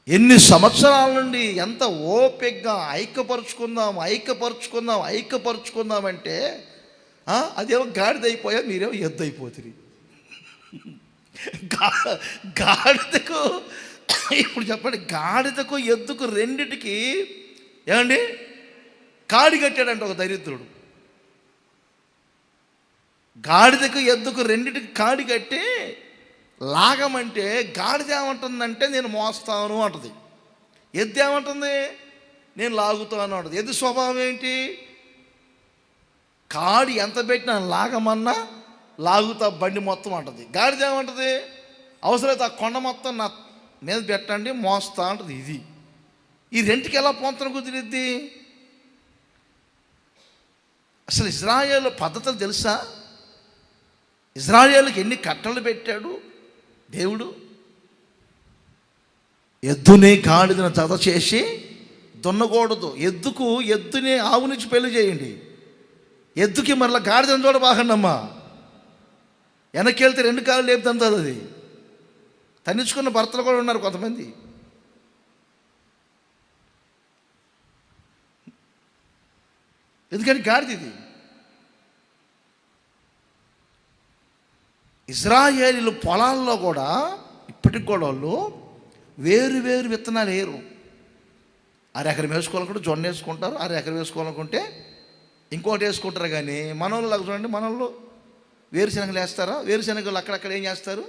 ఎన్ని సంవత్సరాల నుండి ఎంత ఓపికగా ఐక్యపరుచుకుందాం అంటే అదేమో గాడిద అయిపోయా, మీరేమో ఎద్దు అయిపోతుంది. గాడిదకు ఇప్పుడు చెప్పండి, గాడిదకు ఎద్దుకు రెండిటికి ఏమండి కాడి కట్టాడంట ఒక దరిద్రుడు. గాడిదకు ఎద్దుకు రెండిటికి కాడి కట్టి లాగమంటే గాడిద ఏమంటుందంటే నేను మోస్తాను అంటుంది, ఎద్దు ఏమంటుంది నేను లాగుతాను అంటుంది. ఎద్దు స్వభావం ఏంటి? కాడి ఎంత పెట్టినా లాగమన్నా లాగుతా బండి మొత్తం అంటుంది. గాడిద ఏమంటుంది? అవసరమైతే ఆ కొండ మొత్తం నా మీద పెట్టండి మోస్తా అంటుంది. ఈ రెంటికి ఎలా పొంతన కుదిరిద్ది? అసలు ఇజ్రాయేలు పద్ధతులు తెలుసా? ఇజ్రాయేలుకి ఎన్ని కట్టలు పెట్టాడు దేవుడు. ఎద్దుని గాడిదను జత చేసి దున్నకూడదు. ఎద్దుని ఆవు నుంచి పెళ్లి చేయండి, ఎద్దుకి మరలా గాడిదను చూడ బాగండి అమ్మా. వెనక్కి వెళ్తే 2 కాళ్ళు లేపుతుంటుంది. అది తన్నించుకున్న భర్తలు కూడా ఉన్నారు కొంతమంది. ఎందుకని గాడిది. ఇజ్రాయేలీలు పొలాల్లో కూడా ఇప్పటికి కూడా వాళ్ళు వేరు విత్తనాలు వేయరు. 1/2 ఎకరం వేసుకోవాలనుకుంటే జొన్న వేసుకుంటారు, 1/2 ఎకరం వేసుకోవాలనుకుంటే ఇంకోటి వేసుకుంటారు. కానీ మనోళ్ళు చూడండి, మనోళ్ళు వేరుశనగలు వేస్తారా? వేరుశనగలు అక్కడక్కడ ఏం చేస్తారు?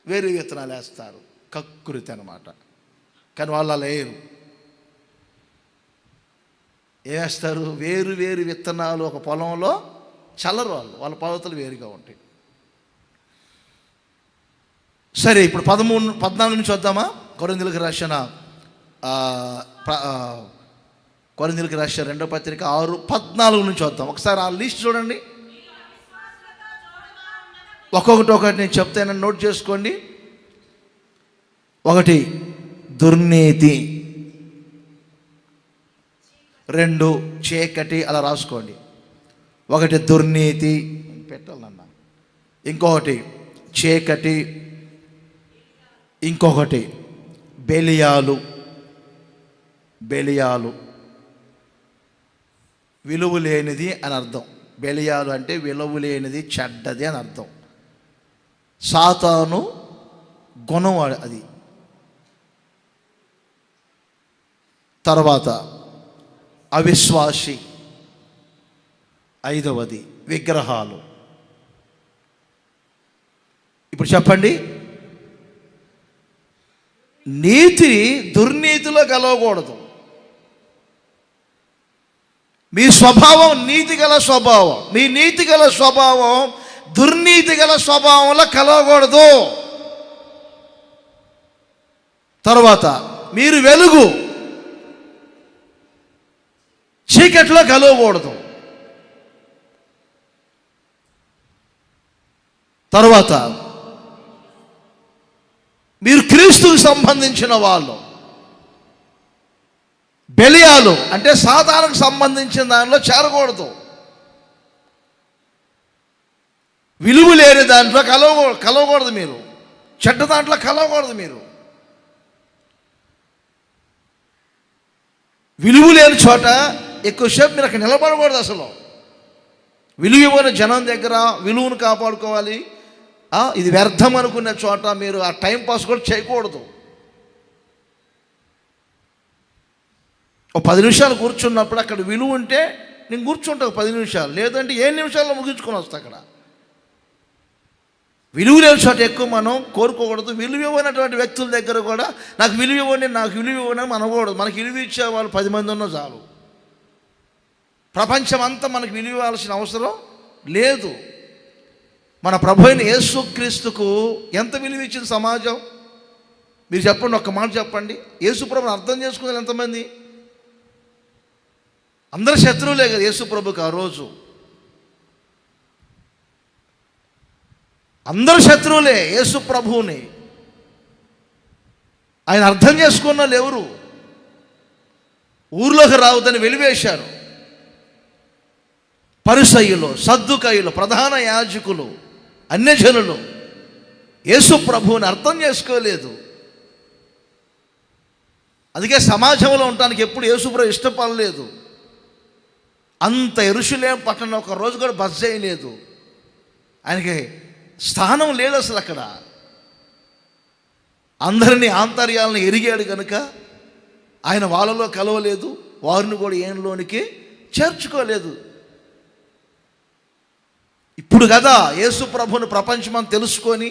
వేరు విత్తనాలు వేస్తారు. కక్కురితి అనమాట. కానీ వాళ్ళు అలా వేయరు. ఏమేస్తారు? వేరు విత్తనాలు ఒక పొలంలో చల్లరు. వాళ్ళ పద్ధతులు వేరుగా ఉంటాయి. సరే, ఇప్పుడు 14 నుంచి వద్దామా? కొరింథీయులకు రాసిన 2వ పత్రిక 6:14 నుంచి వద్దాం. ఒకసారి ఆ లిస్ట్ చూడండి. ఒక్కొక్కటి నేను చెప్తాను, నోట్ చేసుకోండి. ఒకటి దుర్నీతి, రెండు చీకటి, అలా రాసుకోండి. ఒకటి దుర్నీతి పెట్టాలన్నా, ఇంకొకటి చీకటి, ఇంకొకటి బెలియాలు. బెలియాలు విలువ లేనిది అని అర్థం. బెలియాలు అంటే విలువ లేనిది, చెడ్డది అని అర్థం. సాతాను గుణం అది. తర్వాత అవిశ్వాసి, ఐదవది విగ్రహాలు. ఇప్పుడు చెప్పండి, నీతి దుర్నీతిలో కలవకూడదు. మీ స్వభావం నీతి గల స్వభావం, మీ నీతి గల స్వభావం దుర్నీతి గల స్వభావంలో కలవకూడదు. తర్వాత మీరు వెలుగు, చీకట్లో కలవకూడదు. తర్వాత మీరు క్రీస్తుకు సంబంధించిన వాళ్ళు. బెలియాలు అంటే సాతానుకు సంబంధించిన దానిలో చేరకూడదు. విలువ లేని దాంట్లో కలవకూడదు మీరు. చెడ్డ దాంట్లో కలవకూడదు మీరు. విలువ లేని చోట ఎక్కువసేపు మీరు అక్కడ నిలబడకూడదు. అసలు విలువ ఇవ్వని జనం దగ్గర విలువను కాపాడుకోవాలి. ఇది వ్యర్థం అనుకునే చోట మీరు ఆ టైం పాస్ కూడా చేయకూడదు. ఒక 10 నిమిషాలు కూర్చున్నప్పుడు అక్కడ విలువ ఉంటే నేను కూర్చుంటా 10 నిమిషాలు, లేదంటే 7 నిమిషాల్లో ముగించుకొని వస్తా. అక్కడ విలువ లేని చోట ఎక్కువ మనం కోరుకోకూడదు. విలువ ఇవ్వనటువంటి వ్యక్తుల దగ్గర కూడా నాకు విలువ ఇవ్వండి, నాకు విలువ ఇవ్వండి అని అనకూడదు. మనకి విలువ ఇచ్చే వాళ్ళు 10 మంది ఉన్నా చాలు. ప్రపంచం అంతా మనకు విలువ ఇవ్వాల్సిన అవసరం లేదు. మన ప్రభు అయిన యేసుక్రీస్తుకు ఎంత విలువ ఇచ్చింది సమాజం? మీరు చెప్పండి, ఒక్క మాట చెప్పండి. యేసు ప్రభుని అర్థం చేసుకునే ఎంతమంది? అందరు శత్రువులే కదా యేసు ప్రభుకి ఆ రోజు. అందరు శత్రువులే యేసు ప్రభువుని. ఆయన అర్థం చేసుకున్న వాళ్ళు ఎవరు? ఊర్లోకి రావద్దని వెలివేశారు. పరిసయ్యులు, సద్దుకయ్యులు, ప్రధాన యాజకులు, అన్యజనులు యేసు ప్రభువుని అర్థం చేసుకోలేదు. అందుకే సమాజంలో ఉండటానికి ఎప్పుడు యేసు ప్రభు ఇష్టపడలేదు. అంత యెరూషలేం పట్టణం ఒక రోజు కూడా బస చేయలేదు. ఆయనకి స్థానం లేదు అసలు అక్కడ. అందరినీ ఆంతర్యాలను ఎరిగాడు కనుక ఆయన వాళ్ళలో కలవలేదు, వారిని కూడా ఏనులోనికి చేర్చుకోలేదు. ఇప్పుడు కదా యేసు ప్రభుని ప్రపంచమని తెలుసుకొని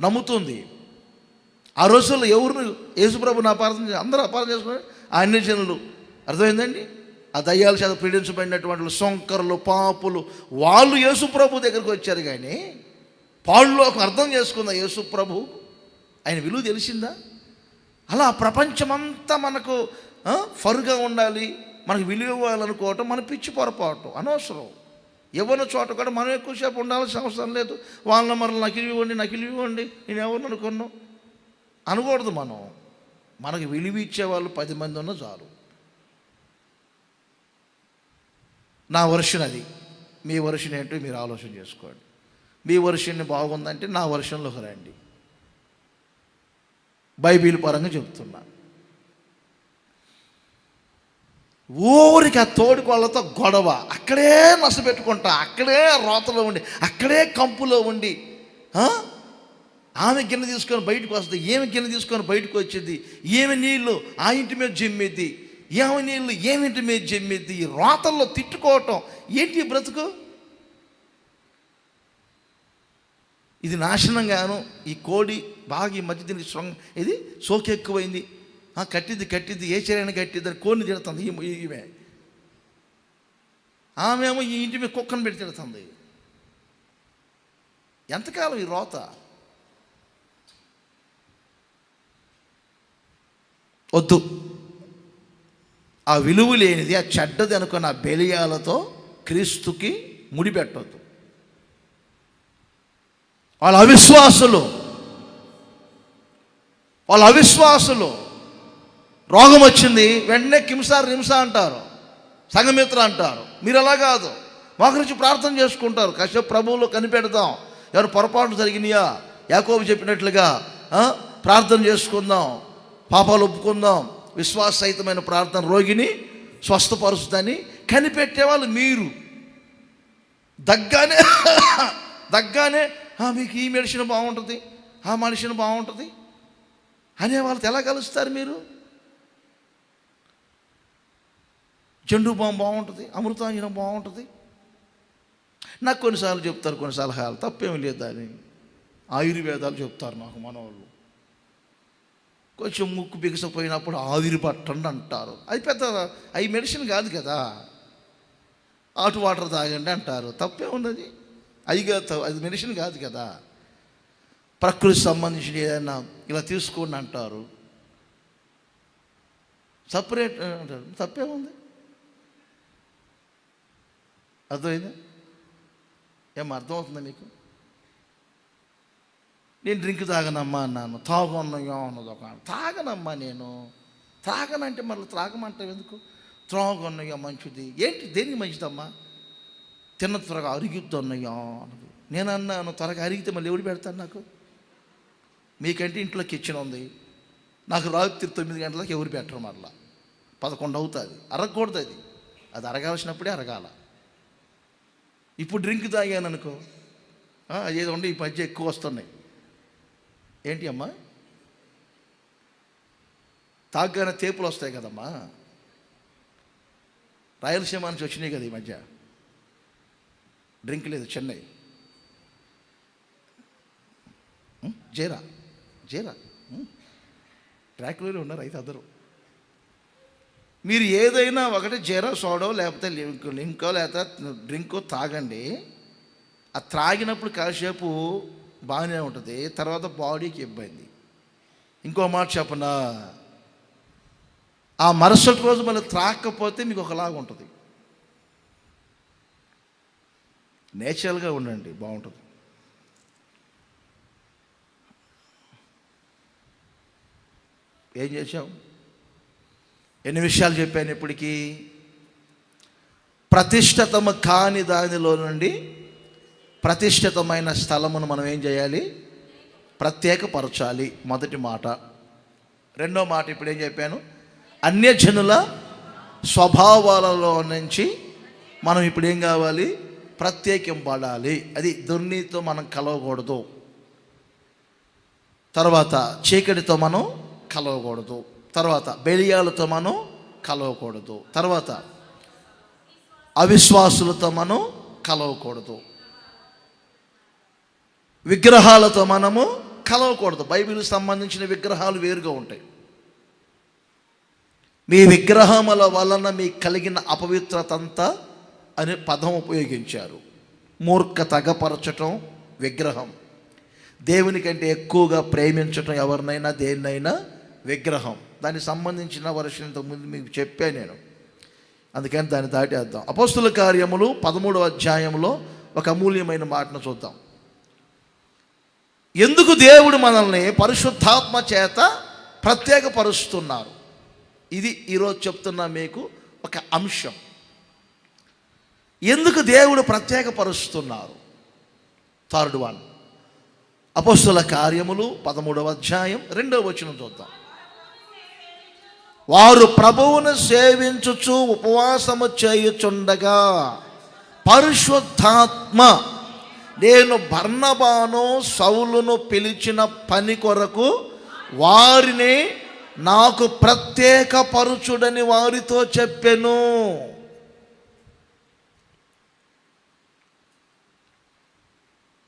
నమ్ముతుంది. ఆ రోజుల్లో ఎవరు యేసు ప్రభుని అందరూ అపార్థం చేసుకొని ఆ అన్యజనులు. అర్థమైందండి? ఆ దయ్యాల చేత పీడించబడినటువంటి సొంకరులు, పాపులు, వాళ్ళు యేసు ప్రభు దగ్గరికి వచ్చారు. కానీ పాళ్ళలో ఒక అర్థం చేసుకుందా యేసు ప్రభు? ఆయన విలువ తెలిసిందా? అలా ప్రపంచమంతా మనకు ఫరుగా ఉండాలి, మనకు విలువ ఇవ్వాలనుకోవటం మన పిచ్చి పొరపాటు, అనవసరం. ఎవరిన చోట కూడా మనం ఎక్కువసేపు ఉండాల్సిన అవసరం లేదు. వాళ్ళ మరలు నాకు ఇవ్వండి, నాకు ఇవ్వండి, నేను ఎవరిని అనుకున్నాను అనకూడదు. మనకు విలువ ఇచ్చేవాళ్ళు 10 మంది ఉన్నా చాలు. నా వర్షన్ అది. మీ వర్షన్ ఏంటో మీరు ఆలోచన చేసుకోండి. మీ వర్షన్ని బాగుందంటే నా వర్షన్లోకి రండి. బైబిల్ పరంగా చెప్తున్నా. ఊరికి ఆ తోడుకోళ్ళతో గొడవ, అక్కడే నష్టపెట్టుకుంటా, అక్కడే రోతలో ఉండి, అక్కడే కంపులో ఉండి, ఆమె గిన్నె తీసుకొని బయటకు వస్తుంది, ఏమి గిన్నె తీసుకొని బయటకు వచ్చింది, ఏమి నీళ్ళు ఆ ఇంటి మీద జమ్మిద్ది, ఏమి నీళ్ళు ఏమింటి మీద జమ్మిద్ది, ఈ రోతల్లో తిట్టుకోవటం ఏంటి బ్రతుకు? ఇది నాశనంగాను. ఈ కోడి బాగా ఈ మధ్య దీనికి ఇది సోకి ఎక్కువైంది, కట్టిద్ది ఏ చర్యని కట్టిద్ది అని కోడిని తిడుతుంది ఈమె. ఆమెమో ఈ ఇంటి మీద కుక్కను పెట్టి తిడుతుంది. ఎంతకాలం ఈ రోత? వద్దు. ఆ విలువ లేనిది, ఆ చెడ్డది అనుకున్న ఆ బెలియాలతో క్రీస్తుకి ముడిపెట్టొద్దు. వాళ్ళ అవిశ్వాసులు. రోగం వచ్చింది, వెంటనే కింస అంటారు, సంఘమిత్ర అంటారు. మీరు అలా కాదు, మోకరించి ప్రార్థన చేసుకుంటారు. కాసేపు ప్రభువులో కనిపెడదాం, ఎవరు పొరపాటు జరిగినాయా యాకోబు చెప్పినట్లుగా ప్రార్థన చేసుకుందాం, పాపాలు ఒప్పుకుందాం. విశ్వాససహితమైన ప్రార్థన రోగిని స్వస్థపరుస్తుందని కనిపెట్టేవాళ్ళు మీరు. దగ్గానే మీకు ఈ మెడిసిన్ బాగుంటుంది, ఆ మెడిసిన్ బాగుంటుంది అనేవాళ్ళతో ఎలా కలుస్తారు మీరు? జండు బాం బాగుంటుంది, అమృతాంజనం బాగుంటుంది. నాకు కొన్నిసార్లు చెప్తారు కొన్ని సలహాలు, తప్పేమి లేదు దాన్ని. ఆయుర్వేదాలు చెప్తారు నాకు మనవాళ్ళు. కొంచెం ముక్కు బిగిసపోయినప్పుడు ఆవిరి పట్టండి అంటారు. అది పెద్ద అవి మెడిసిన్ కాదు కదా. హాట్ వాటర్ తాగండి అంటారు, తప్పే ఉన్నది. అది మెడిసిన్ కాదు కదా. ప్రకృతి సంబంధించిన ఏదైనా ఇలా తీసుకోండి అంటారు, సపరేట్ అంటారు, తప్పే ఉంది. అర్థమైందా? అర్థమవుతుందా మీకు? నేను డ్రింక్ తాగనమ్మా అన్నాను, తాగన్నయ్యా అన్నది ఒక. తాగనమ్మా నేను, తాగనంటే మళ్ళీ త్రాగమంటావు ఎందుకు? త్రాగన్నయ్యా మంచిది. ఏంటి దేనికి మంచిదమ్మా? తిన్న త్వరగా అరిగిద్దు అన్నయ్యా అన్నది. నేను అన్నాను, త్వరగా అరిగితే మళ్ళీ ఎవడు పెడతాను నాకు? మీకంటే ఇంట్లో కిచెన్ ఉంది, నాకు రాత్రి 9 గంటలకు ఎవరు పెట్టరు, మరలా 11 అవుతుంది. అరగకూడదు, అది అరగాల్సినప్పుడే అరగాల. ఇప్పుడు డ్రింక్ తాగాను అనుకో, ఏదో ఉండి ఈ మధ్య ఎక్కువ వస్తున్నాయి. ఏంటి అమ్మా? తాగ్గానే తేపులు వస్తాయి కదమ్మా. రాయలసీమ నుంచి వచ్చినాయి కదా ఈ మధ్య. డ్రింక్ లేదు, చెన్నై జీరా ట్రాక్లోనే ఉన్నారు అయితే అందరూ. మీరు ఏదైనా ఒకటి జీరా సోడో లేకపోతే లింకో లేకపోతే డ్రింకో తాగండి. ఆ త్రాగినప్పుడు కాసేపు బాగానే ఉంటుంది, తర్వాత బాడీకి ఇబ్బంది. ఇంకో మాట చెప్పనా, ఆ మరుసటి రోజు మళ్ళీ త్రాగకపోతే మీకు ఒకలాగా ఉంటుంది. నేచురల్గా ఉండండి, బాగుంటుంది. ఏం చేశాం? ఎన్ని విషయాలు చెప్పాను ఇప్పటికీ? ప్రతిష్ఠితము కాని దానిలో నుండి ప్రతిష్ఠితమైన స్థలమును మనం ఏం చేయాలి? ప్రత్యేకపరచాలి. మొదటి మాట. రెండో మాట ఇప్పుడు ఏం చెప్పాను? అన్యజనుల స్వభావాలలో నుంచి మనం ఇప్పుడు ఏం కావాలి? ప్రత్యేకింపడాలి. అది దుర్నీతితో మనం కలవకూడదు. తర్వాత చీకటితో మనం కలవకూడదు. తర్వాత బెలియాలతో మనం కలవకూడదు. తర్వాత అవిశ్వాసులతో మనం కలవకూడదు. విగ్రహాలతో మనము కలవకూడదు. బైబిల్కి సంబంధించిన విగ్రహాలు వేరుగా ఉంటాయి. మీ విగ్రహముల వలన మీకు కలిగిన అపవిత్రత అంతా అనే పదం ఉపయోగించారు. మూర్ఖత అగపరచటం విగ్రహం. దేవుని కంటే ఎక్కువగా ప్రేమించటం ఎవరినైనా దేన్నైనా విగ్రహం. దానికి సంబంధించిన వర్షం ఇంతకుముందు మీకు చెప్పాను నేను, అందుకని దాన్ని దాటేద్దాం. అపోస్తుల కార్యములు 13వ అధ్యాయంలో ఒక అమూల్యమైన మాటను చూద్దాం. ఎందుకు దేవుడు మనల్ని పరిశుద్ధాత్మ చేత ప్రత్యేకపరుస్తున్నారు, ఇది ఈరోజు చెప్తున్నా మీకు ఒక అంశం. ఎందుకు దేవుడు ప్రత్యేకపరుస్తున్నారు? థర్డ్ వన్, అపోస్తుల కార్యములు 13వ అధ్యాయం 2వ వచనం చూద్దాం. వారు ప్రభువును సేవించుచు ఉపవాసము చేయుచుండగా పరిశుద్ధాత్మ నేను బర్నబాను సౌలును పిలిచిన పని కొరకు వారిని నాకు ప్రత్యేకపరచుడని వారితో చెప్పెను.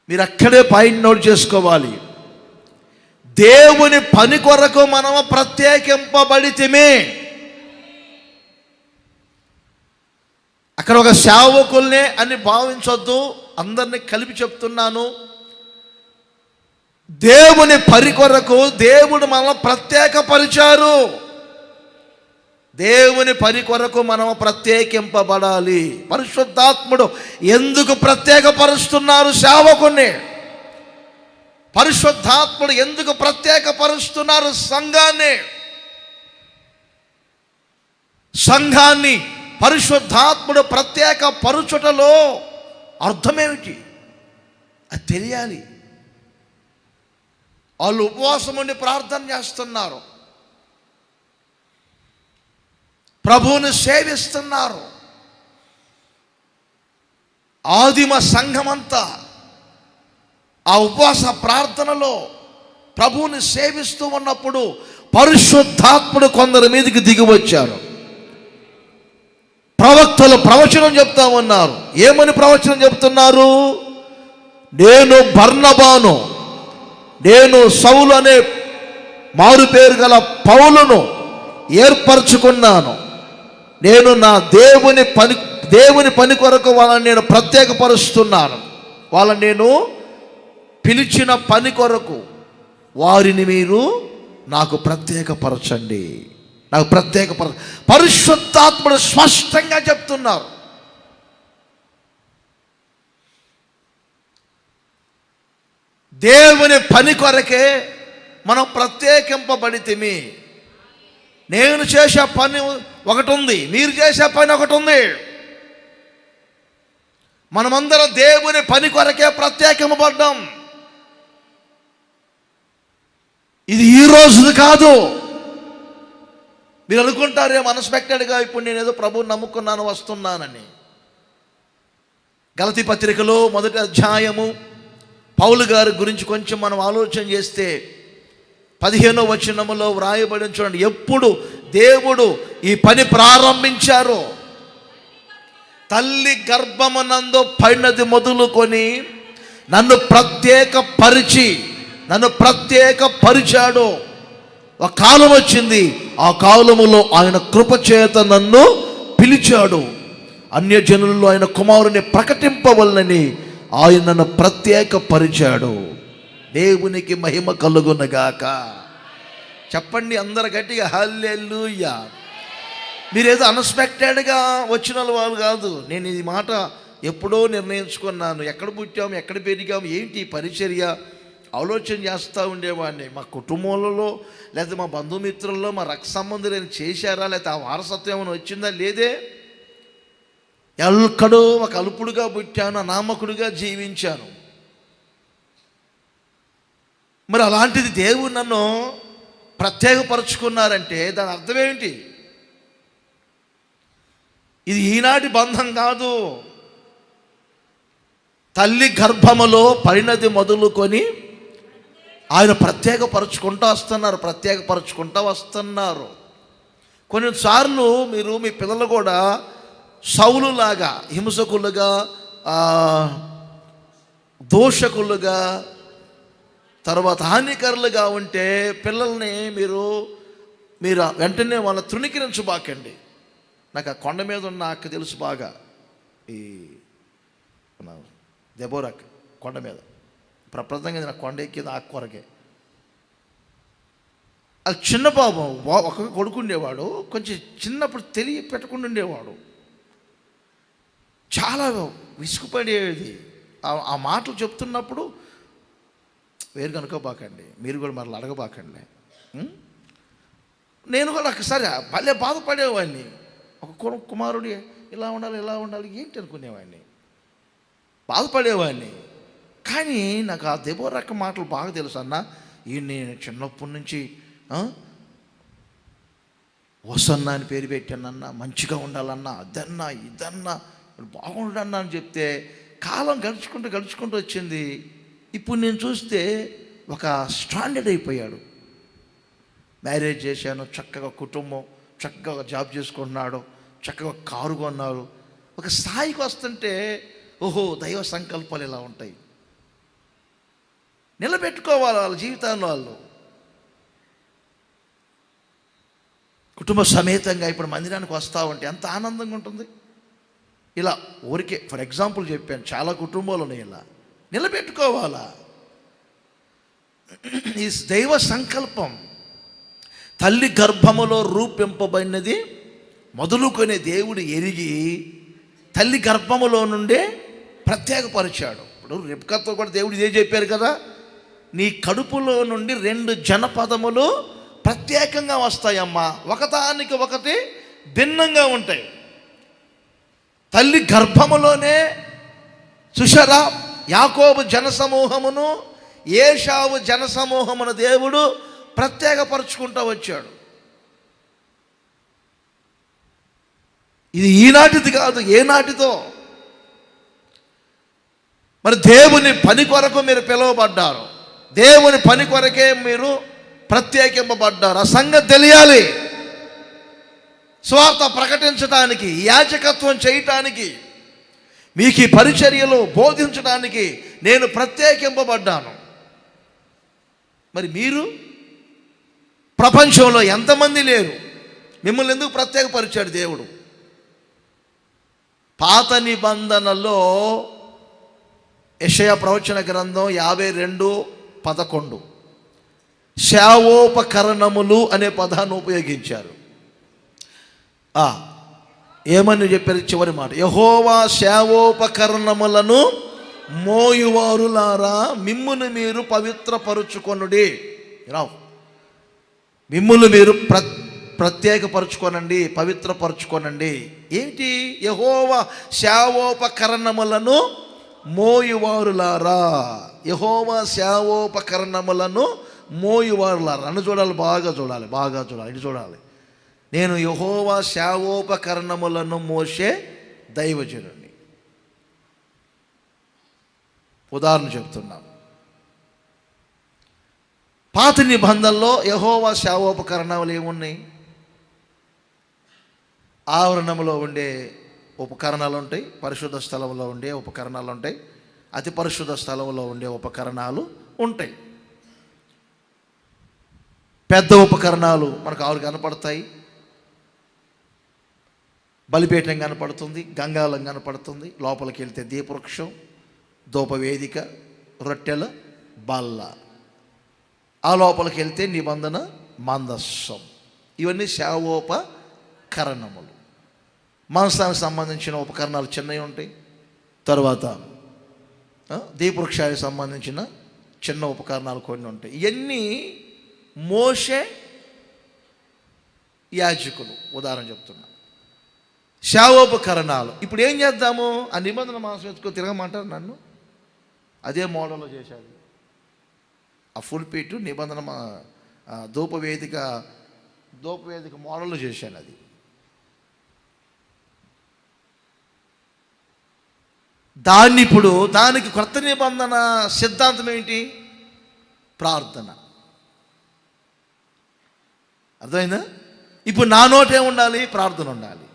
మీరు అక్కడే పాయింట్ నోట్ చేసుకోవాలి. దేవుని పని కొరకు మనము ప్రత్యేకింపబడితిమే. అక్కడ ఒక సేవకుల్నే అని భావించొద్దు, అందరినీ కలిపి చెప్తున్నాను. దేవుని పని కొరకు దేవుడు మనల్ని ప్రత్యేకపరిచారు. దేవుని పని కొరకు మనం ప్రత్యేకింపబడాలి. పరిశుద్ధాత్ముడు ఎందుకు ప్రత్యేకపరుస్తున్నారు సేవకుని? పరిశుద్ధాత్ముడు ఎందుకు ప్రత్యేకపరుస్తున్నారు సంఘాన్ని పరిశుద్ధాత్ముడు ప్రత్యేక పరుచుటలో అర్థమేమిటి అది తెలియాలి. వాళ్ళు ఉపవాసం ఉండి ప్రార్థన చేస్తున్నారు, ప్రభువుని సేవిస్తున్నారు. ఆదిమ సంఘమంతా ఆ ఉపవాస ప్రార్థనలో ప్రభువుని సేవిస్తూ ఉన్నప్పుడు పరిశుద్ధాత్ముడు కొందరి మీదకి దిగి వచ్చారు. ప్రవక్తలు ప్రవచనం చెప్తా ఉన్నారు. ఏమని ప్రవచనం చెప్తున్నారు? నేను బర్నబాను, నేను సౌలు అనే మారు పేరు గల పౌలును ఏర్పరచుకున్నాను. నేను నా దేవుని పని కొరకు వాళ్ళని నేను ప్రత్యేకపరుస్తున్నాను. వాళ్ళని నేను పిలిచిన పని కొరకు వారిని మీరు నాకు ప్రత్యేకపరచండి, నాకు పరిశుద్ధాత్ముడు స్పష్టంగా చెప్తున్నారు. దేవుని పని కొరకే మనం ప్రత్యేకింపబడితిమి. నేను చేసే పని ఒకటి ఉంది, మీరు చేసే పని ఒకటి ఉంది. మనమందరం దేవుని పని కొరకే ప్రత్యేకింపబడ్డాం. ఇది ఈ రోజుది కాదు. మీరు అనుకుంటారేమో అన్ఎక్స్పెక్టెడ్గా ఇప్పుడు నేను ఏదో ప్రభువుని నమ్ముకున్నాను వస్తున్నానని. గలతీ పత్రికలో 1వ అధ్యాయము పౌలు గారి గురించి కొంచెం మనం ఆలోచన చేస్తే 15వ వచనములో వ్రాయబడిన చూడండి. ఎప్పుడు దేవుడు ఈ పని ప్రారంభించారో, తల్లి గర్భమునందు పడినది మొదలుకొని నన్ను ప్రత్యేకపరిచాడు. ఒక కాలం వచ్చింది, ఆ కాలములో ఆయన కృపచేత నన్ను పిలిచాడు. అన్యజనులలో ఆయన కుమారుని ప్రకటింపవలనని ఆయన నన్ను ప్రత్యేకపరిచాడు. దేవునికి మహిమ కలుగునగాక. చెప్పండి అందరు గట్టిగా హల్లెలూయా. మీరేదో అన్ఎక్స్పెక్టెడ్గా వచ్చిన వాళ్ళు కాదు. నేను ఈ మాట ఎప్పుడో నిర్ణయించుకున్నాను. ఎక్కడ పుట్టాము, ఎక్కడ పెరిగాము, ఏంటి పరిచర్య ఆలోచన చేస్తూ ఉండేవాడిని. మా కుటుంబంలో లేకపోతే మా బంధుమిత్రుల్లో మా రక్త సంబంధులు చేశారా, లేకపోతే ఆ వారసత్వం ఏమైనా వచ్చిందా, లేదే. ఎక్కడో ఒక అల్పుడుగా పుట్టాను, అనామకుడిగా జీవించాను. మరి అలాంటిది దేవుడు నన్ను ప్రత్యేకపరుచుకున్నారంటే దాని అర్థం ఏమిటి? ఇది ఈనాటి బంధం కాదు. తల్లి గర్భములో పడినది మొదలుకొని ఆయన ప్రత్యేకపరుచుకుంటూ వస్తున్నారు. కొన్నిసార్లు మీరు మీ పిల్లలు కూడా సౌలులాగా హింసకులుగా, దోషకులుగా, తర్వాత హానికరులుగా ఉంటే పిల్లల్ని మీరు వెంటనే వాళ్ళ తృణీకరించబాకండి. నాకు ఆ కొండ మీద ఉన్న అక్క తెలుసు బాగా, ఈ దెబోరాక్ కొండ మీద ప్రప్రదంగా నా కొండ ఎక్కింది ఆ కొరకే. అది చిన్న బాబు, ఒక కొడుకుండేవాడు, కొంచెం చిన్నప్పుడు పెట్టకుండా ఉండేవాడు. చాలా విసుగుపడేది. ఆ మాటలు చెప్తున్నప్పుడు వేరు కనుకోబాకండి, మీరు కూడా మరలా అడగబాకండి. నేను కూడా ఒకసారి భలే బాధపడేవాడిని. ఒక కుమారుడు ఇలా ఉండాలి ఏంటి అనుకునేవాడిని, బాధపడేవాడిని. కానీ నాకు ఆ దెబోరాక మాటలు బాగా తెలుసు. అన్న నేను చిన్నప్పటి నుంచి వసన్న అని పేరు పెట్టానన్నా, మంచిగా ఉండాలన్నా, అదన్నా ఇదన్నా బాగుండన్నా అని చెప్తే కాలం గడుచుకుంటూ వచ్చింది. ఇప్పుడు నేను చూస్తే ఒక స్టాండర్డ్ అయిపోయాడు. మ్యారేజ్ చేశాను, చక్కగా కుటుంబం, చక్కగా జాబ్ చేసుకుంటున్నాడు, చక్కగా కారు కొన్నారు. ఒక స్థాయికి వస్తుంటే ఓహో దైవ సంకల్పాలు ఇలా ఉంటాయి, నిలబెట్టుకోవాలి వాళ్ళ జీవితాల్లో. వాళ్ళు కుటుంబ సమేతంగా ఇప్పుడు మందిరానికి వస్తూ ఉంటే ఎంత ఆనందంగా ఉంటుంది. ఇలా ఊరికే ఫర్ ఎగ్జాంపుల్ చెప్పాను, చాలా కుటుంబాలు ఉన్నాయి. ఇలా నిలబెట్టుకోవాలా. ఈ దైవ సంకల్పం. తల్లి గర్భములో రూపింపబడినది మొదలుకొని దేవుడు ఎరిగి తల్లి గర్భములో నుండే ప్రత్యేకపరిచాడు. ఇప్పుడు రిబ్కాతో కూడా దేవుడు ఇదే చెప్పారు కదా, నీ కడుపులో నుండి 2 జనపదములు ప్రత్యేకంగా వస్తాయమ్మా, ఒకదానికి ఒకటి భిన్నంగా ఉంటాయి. తల్లి గర్భములోనే చూశారా, యాకోబు జనసమూహమును ఏశావు జనసమూహమును దేవుడు ప్రత్యేకపరుచుకుంటూ వచ్చాడు. ఇది ఈనాటిది కాదు, ఏనాటితో. మరి దేవుని పని కొరకు మీరు పిలువబడ్డారు, దేవుని పని కొరకే మీరు ప్రత్యేకింపబడ్డారు. ఆ సంగతి తెలియాలి. స్వార్థ ప్రకటించడానికి, యాజకత్వం చేయటానికి, మీకు ఈ పరిచర్యలు బోధించడానికి నేను ప్రత్యేకింపబడ్డాను. మరి మీరు ప్రపంచంలో ఎంతమంది లేరు, మిమ్మల్ని ఎందుకు ప్రత్యేకపరిచాడు దేవుడు? పాత నిబంధనలో యెషయా ప్రవచన గ్రంథం 52:11 శావోపకరణములు అనే పదాన్ని ఉపయోగించారు. ఏమని చెప్పారు చివరి మాట? యెహోవా శావోపకరణములను మోయువారులారా మిమ్మును మీరు పవిత్రపరుచుకొనుడి. మిమ్మును మీరు ప్రత్యేకపరుచుకోనండి, పవిత్రపరుచుకోనండి. ఏంటి? యెహోవా శావోపకరణములను మోయువారులారా, యెహోవా శావోపకరణములను మోయువారులారా. అన్న చూడాలి, బాగా చూడాలి, బాగా చూడాలి, ఇటు చూడాలి. నేను యెహోవా శావోపకరణములను మోసే దైవజనుడిని. ఉదాహరణ చెప్తున్నాం. పాత నిబంధనలో యెహోవా శావోపకరణాలు ఏమున్నాయి? ఆవరణంలో ఉండే ఉపకరణాలు ఉంటాయి, పరిశుద్ధ స్థలంలో ఉండే ఉపకరణాలు ఉంటాయి, అతి పరిశుద్ధ స్థలంలో ఉండే ఉపకరణాలు ఉంటాయి. పెద్ద ఉపకరణాలు మనకు 6 కనపడతాయి. బలిపీఠం కనపడుతుంది, గంగాళం కనపడుతుంది, లోపలికి వెళ్తే దీపవృక్షం, ధూపవేదిక, రొట్టెల బల్ల, ఆ లోపలికి వెళ్తే నిబంధన మందస్సం. ఇవన్నీ శావోపకరణములు. మాంసానికి సంబంధించిన ఉపకరణాలు చిన్నవి ఉంటాయి. తర్వాత దీపవృక్షానికి సంబంధించిన చిన్న ఉపకరణాలు కొన్ని ఉంటాయి. ఇవన్నీ మోషే యాజకులు ఉదాహరణ చెప్తున్నా. శావోపకరణాలు. ఇప్పుడు ఏం చేద్దాము? ఆ నిబంధన మాంసం ఎత్తుకొని తిరగమంటారు నన్ను. అదే మోడల్లో చేశాడు. ఆ ఫుల్ పీటు నిబంధన ధూపవేదిక మోడల్లో చేశాను. అది దాన్ని ఇప్పుడు దానికి కొత్త నిబంధన సిద్ధాంతం ఏంటి? ప్రార్థన. అర్థమైందా? ఇప్పుడు నా నోటే ఉండాలి, ప్రార్థన ఉండాలి.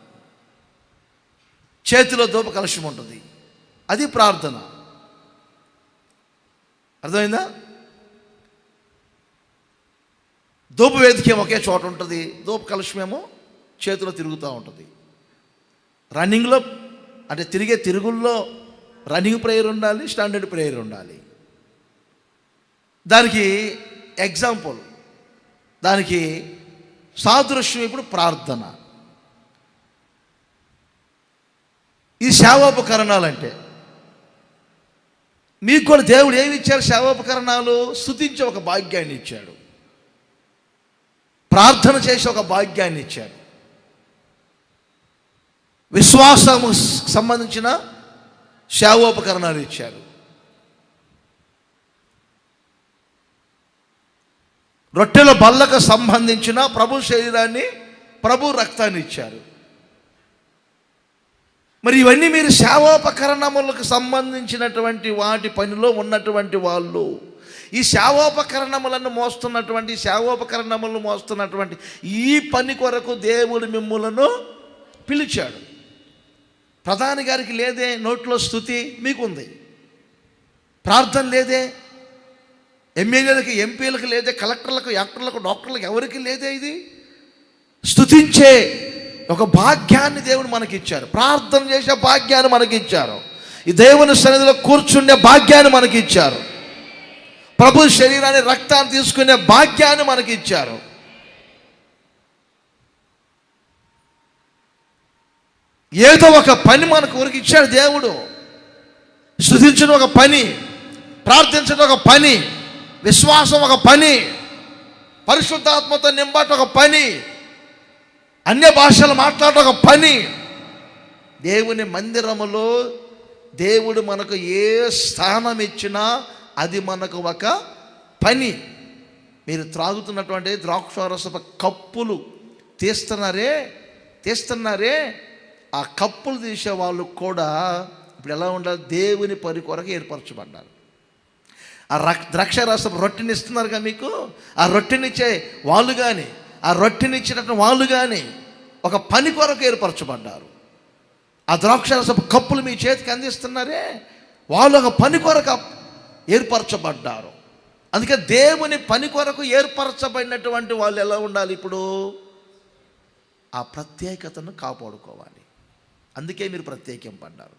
చేతిలో ధూప కలశం ఉంటుంది, అది ప్రార్థన. అర్థమైందా? ధూప వేదికేమో ఒకే చోట ఉంటుంది, ధూప కలశమేమో చేతిలో తిరుగుతూ ఉంటుంది. రన్నింగ్లో అంటే తిరిగే తిరుగుల్లో రన్నింగ్ ప్రేయర్ ఉండాలి, స్టాండర్డ్ ప్రేయర్ ఉండాలి. దానికి ఎగ్జాంపుల్, దానికి సాదృశ్యం ఇప్పుడు ప్రార్థన. ఈ సేవోపకరణాలు అంటే మీకు కూడా దేవుడు ఏమి ఇచ్చారు? సేవోపకరణాలు. స్తుతించే ఒక భాగ్యాన్ని ఇచ్చాడు, ప్రార్థన చేసే ఒక భాగ్యాన్ని ఇచ్చాడు, విశ్వాసము సంబంధించిన సేవోపకరణాలు ఇచ్చారు, రొట్టెల బల్లకు సంబంధించిన ప్రభు శరీరాన్ని, ప్రభు రక్తాన్ని ఇచ్చారు. మరి ఇవన్నీ మీరు సేవోపకరణములకు సంబంధించినటువంటి వాటి పనిలో ఉన్నటువంటి వాళ్ళు. ఈ సేవోపకరణములను మోస్తున్నటువంటి ఈ పని కొరకు దేవుడు మిమ్ములను పిలిచాడు. ప్రధాని గారికి లేదే నోట్లో స్తుతి, మీకుంది. ప్రార్థన లేదే, ఎమ్మెల్యేలకి, ఎంపీలకు లేదే, కలెక్టర్లకు, యాక్టర్లకు, డాక్టర్లకు, ఎవరికి లేదే. ఇది స్తుతించే ఒక భాగ్యాన్ని దేవుడు మనకిచ్చారు, ప్రార్థన చేసే భాగ్యాన్ని మనకిచ్చారు, ఈ దేవుని సన్నిధిలో కూర్చుండే భాగ్యాన్ని మనకిచ్చారు, ప్రభు శరీరాన్ని, రక్తాన్ని తీసుకునే భాగ్యాన్ని మనకిచ్చారు. ఏదో ఒక పని మనకు ఊరికి ఇచ్చాడు దేవుడు. స్తుతించడం ఒక పని, ప్రార్థించడం ఒక పని, విశ్వాసం ఒక పని, పరిశుద్ధాత్మతో నింపటం ఒక పని, అన్య భాషలు మాట్లాడటం ఒక పని. దేవుని మందిరములో దేవుడు మనకు ఏ స్థానం ఇచ్చినా అది మనకు ఒక పని. మీరు త్రాగుతున్నటువంటి ద్రాక్షారసపు కప్పులు తీస్తున్నారే ఆ కప్పులు తీసే వాళ్ళు కూడా ఇప్పుడు ఎలా ఉండాలి? దేవుని పని కొరకు ఏర్పరచబడ్డారు. ఆ ద్రాక్షారసపు రొట్టెని ఇస్తున్నారుగా మీకు, ఆ రొట్టెనిచ్చే వాళ్ళు కానీ, ఆ రొట్టెనిచ్చినటువంటి వాళ్ళు కానీ ఒక పని కొరకు ఏర్పరచబడ్డారు. ఆ ద్రాక్షారసపు కప్పులు మీ చేతికి అందిస్తున్నారే, వాళ్ళు ఒక పని కొరకు ఏర్పరచబడ్డారు. అందుకే దేవుని పని కొరకు ఏర్పరచబడినటువంటి వాళ్ళు ఎలా ఉండాలి? ఇప్పుడు ఆ ప్రత్యేకతను కాపాడుకోవాలి. అందుకే మీరు ప్రత్యేకింపడ్డారు.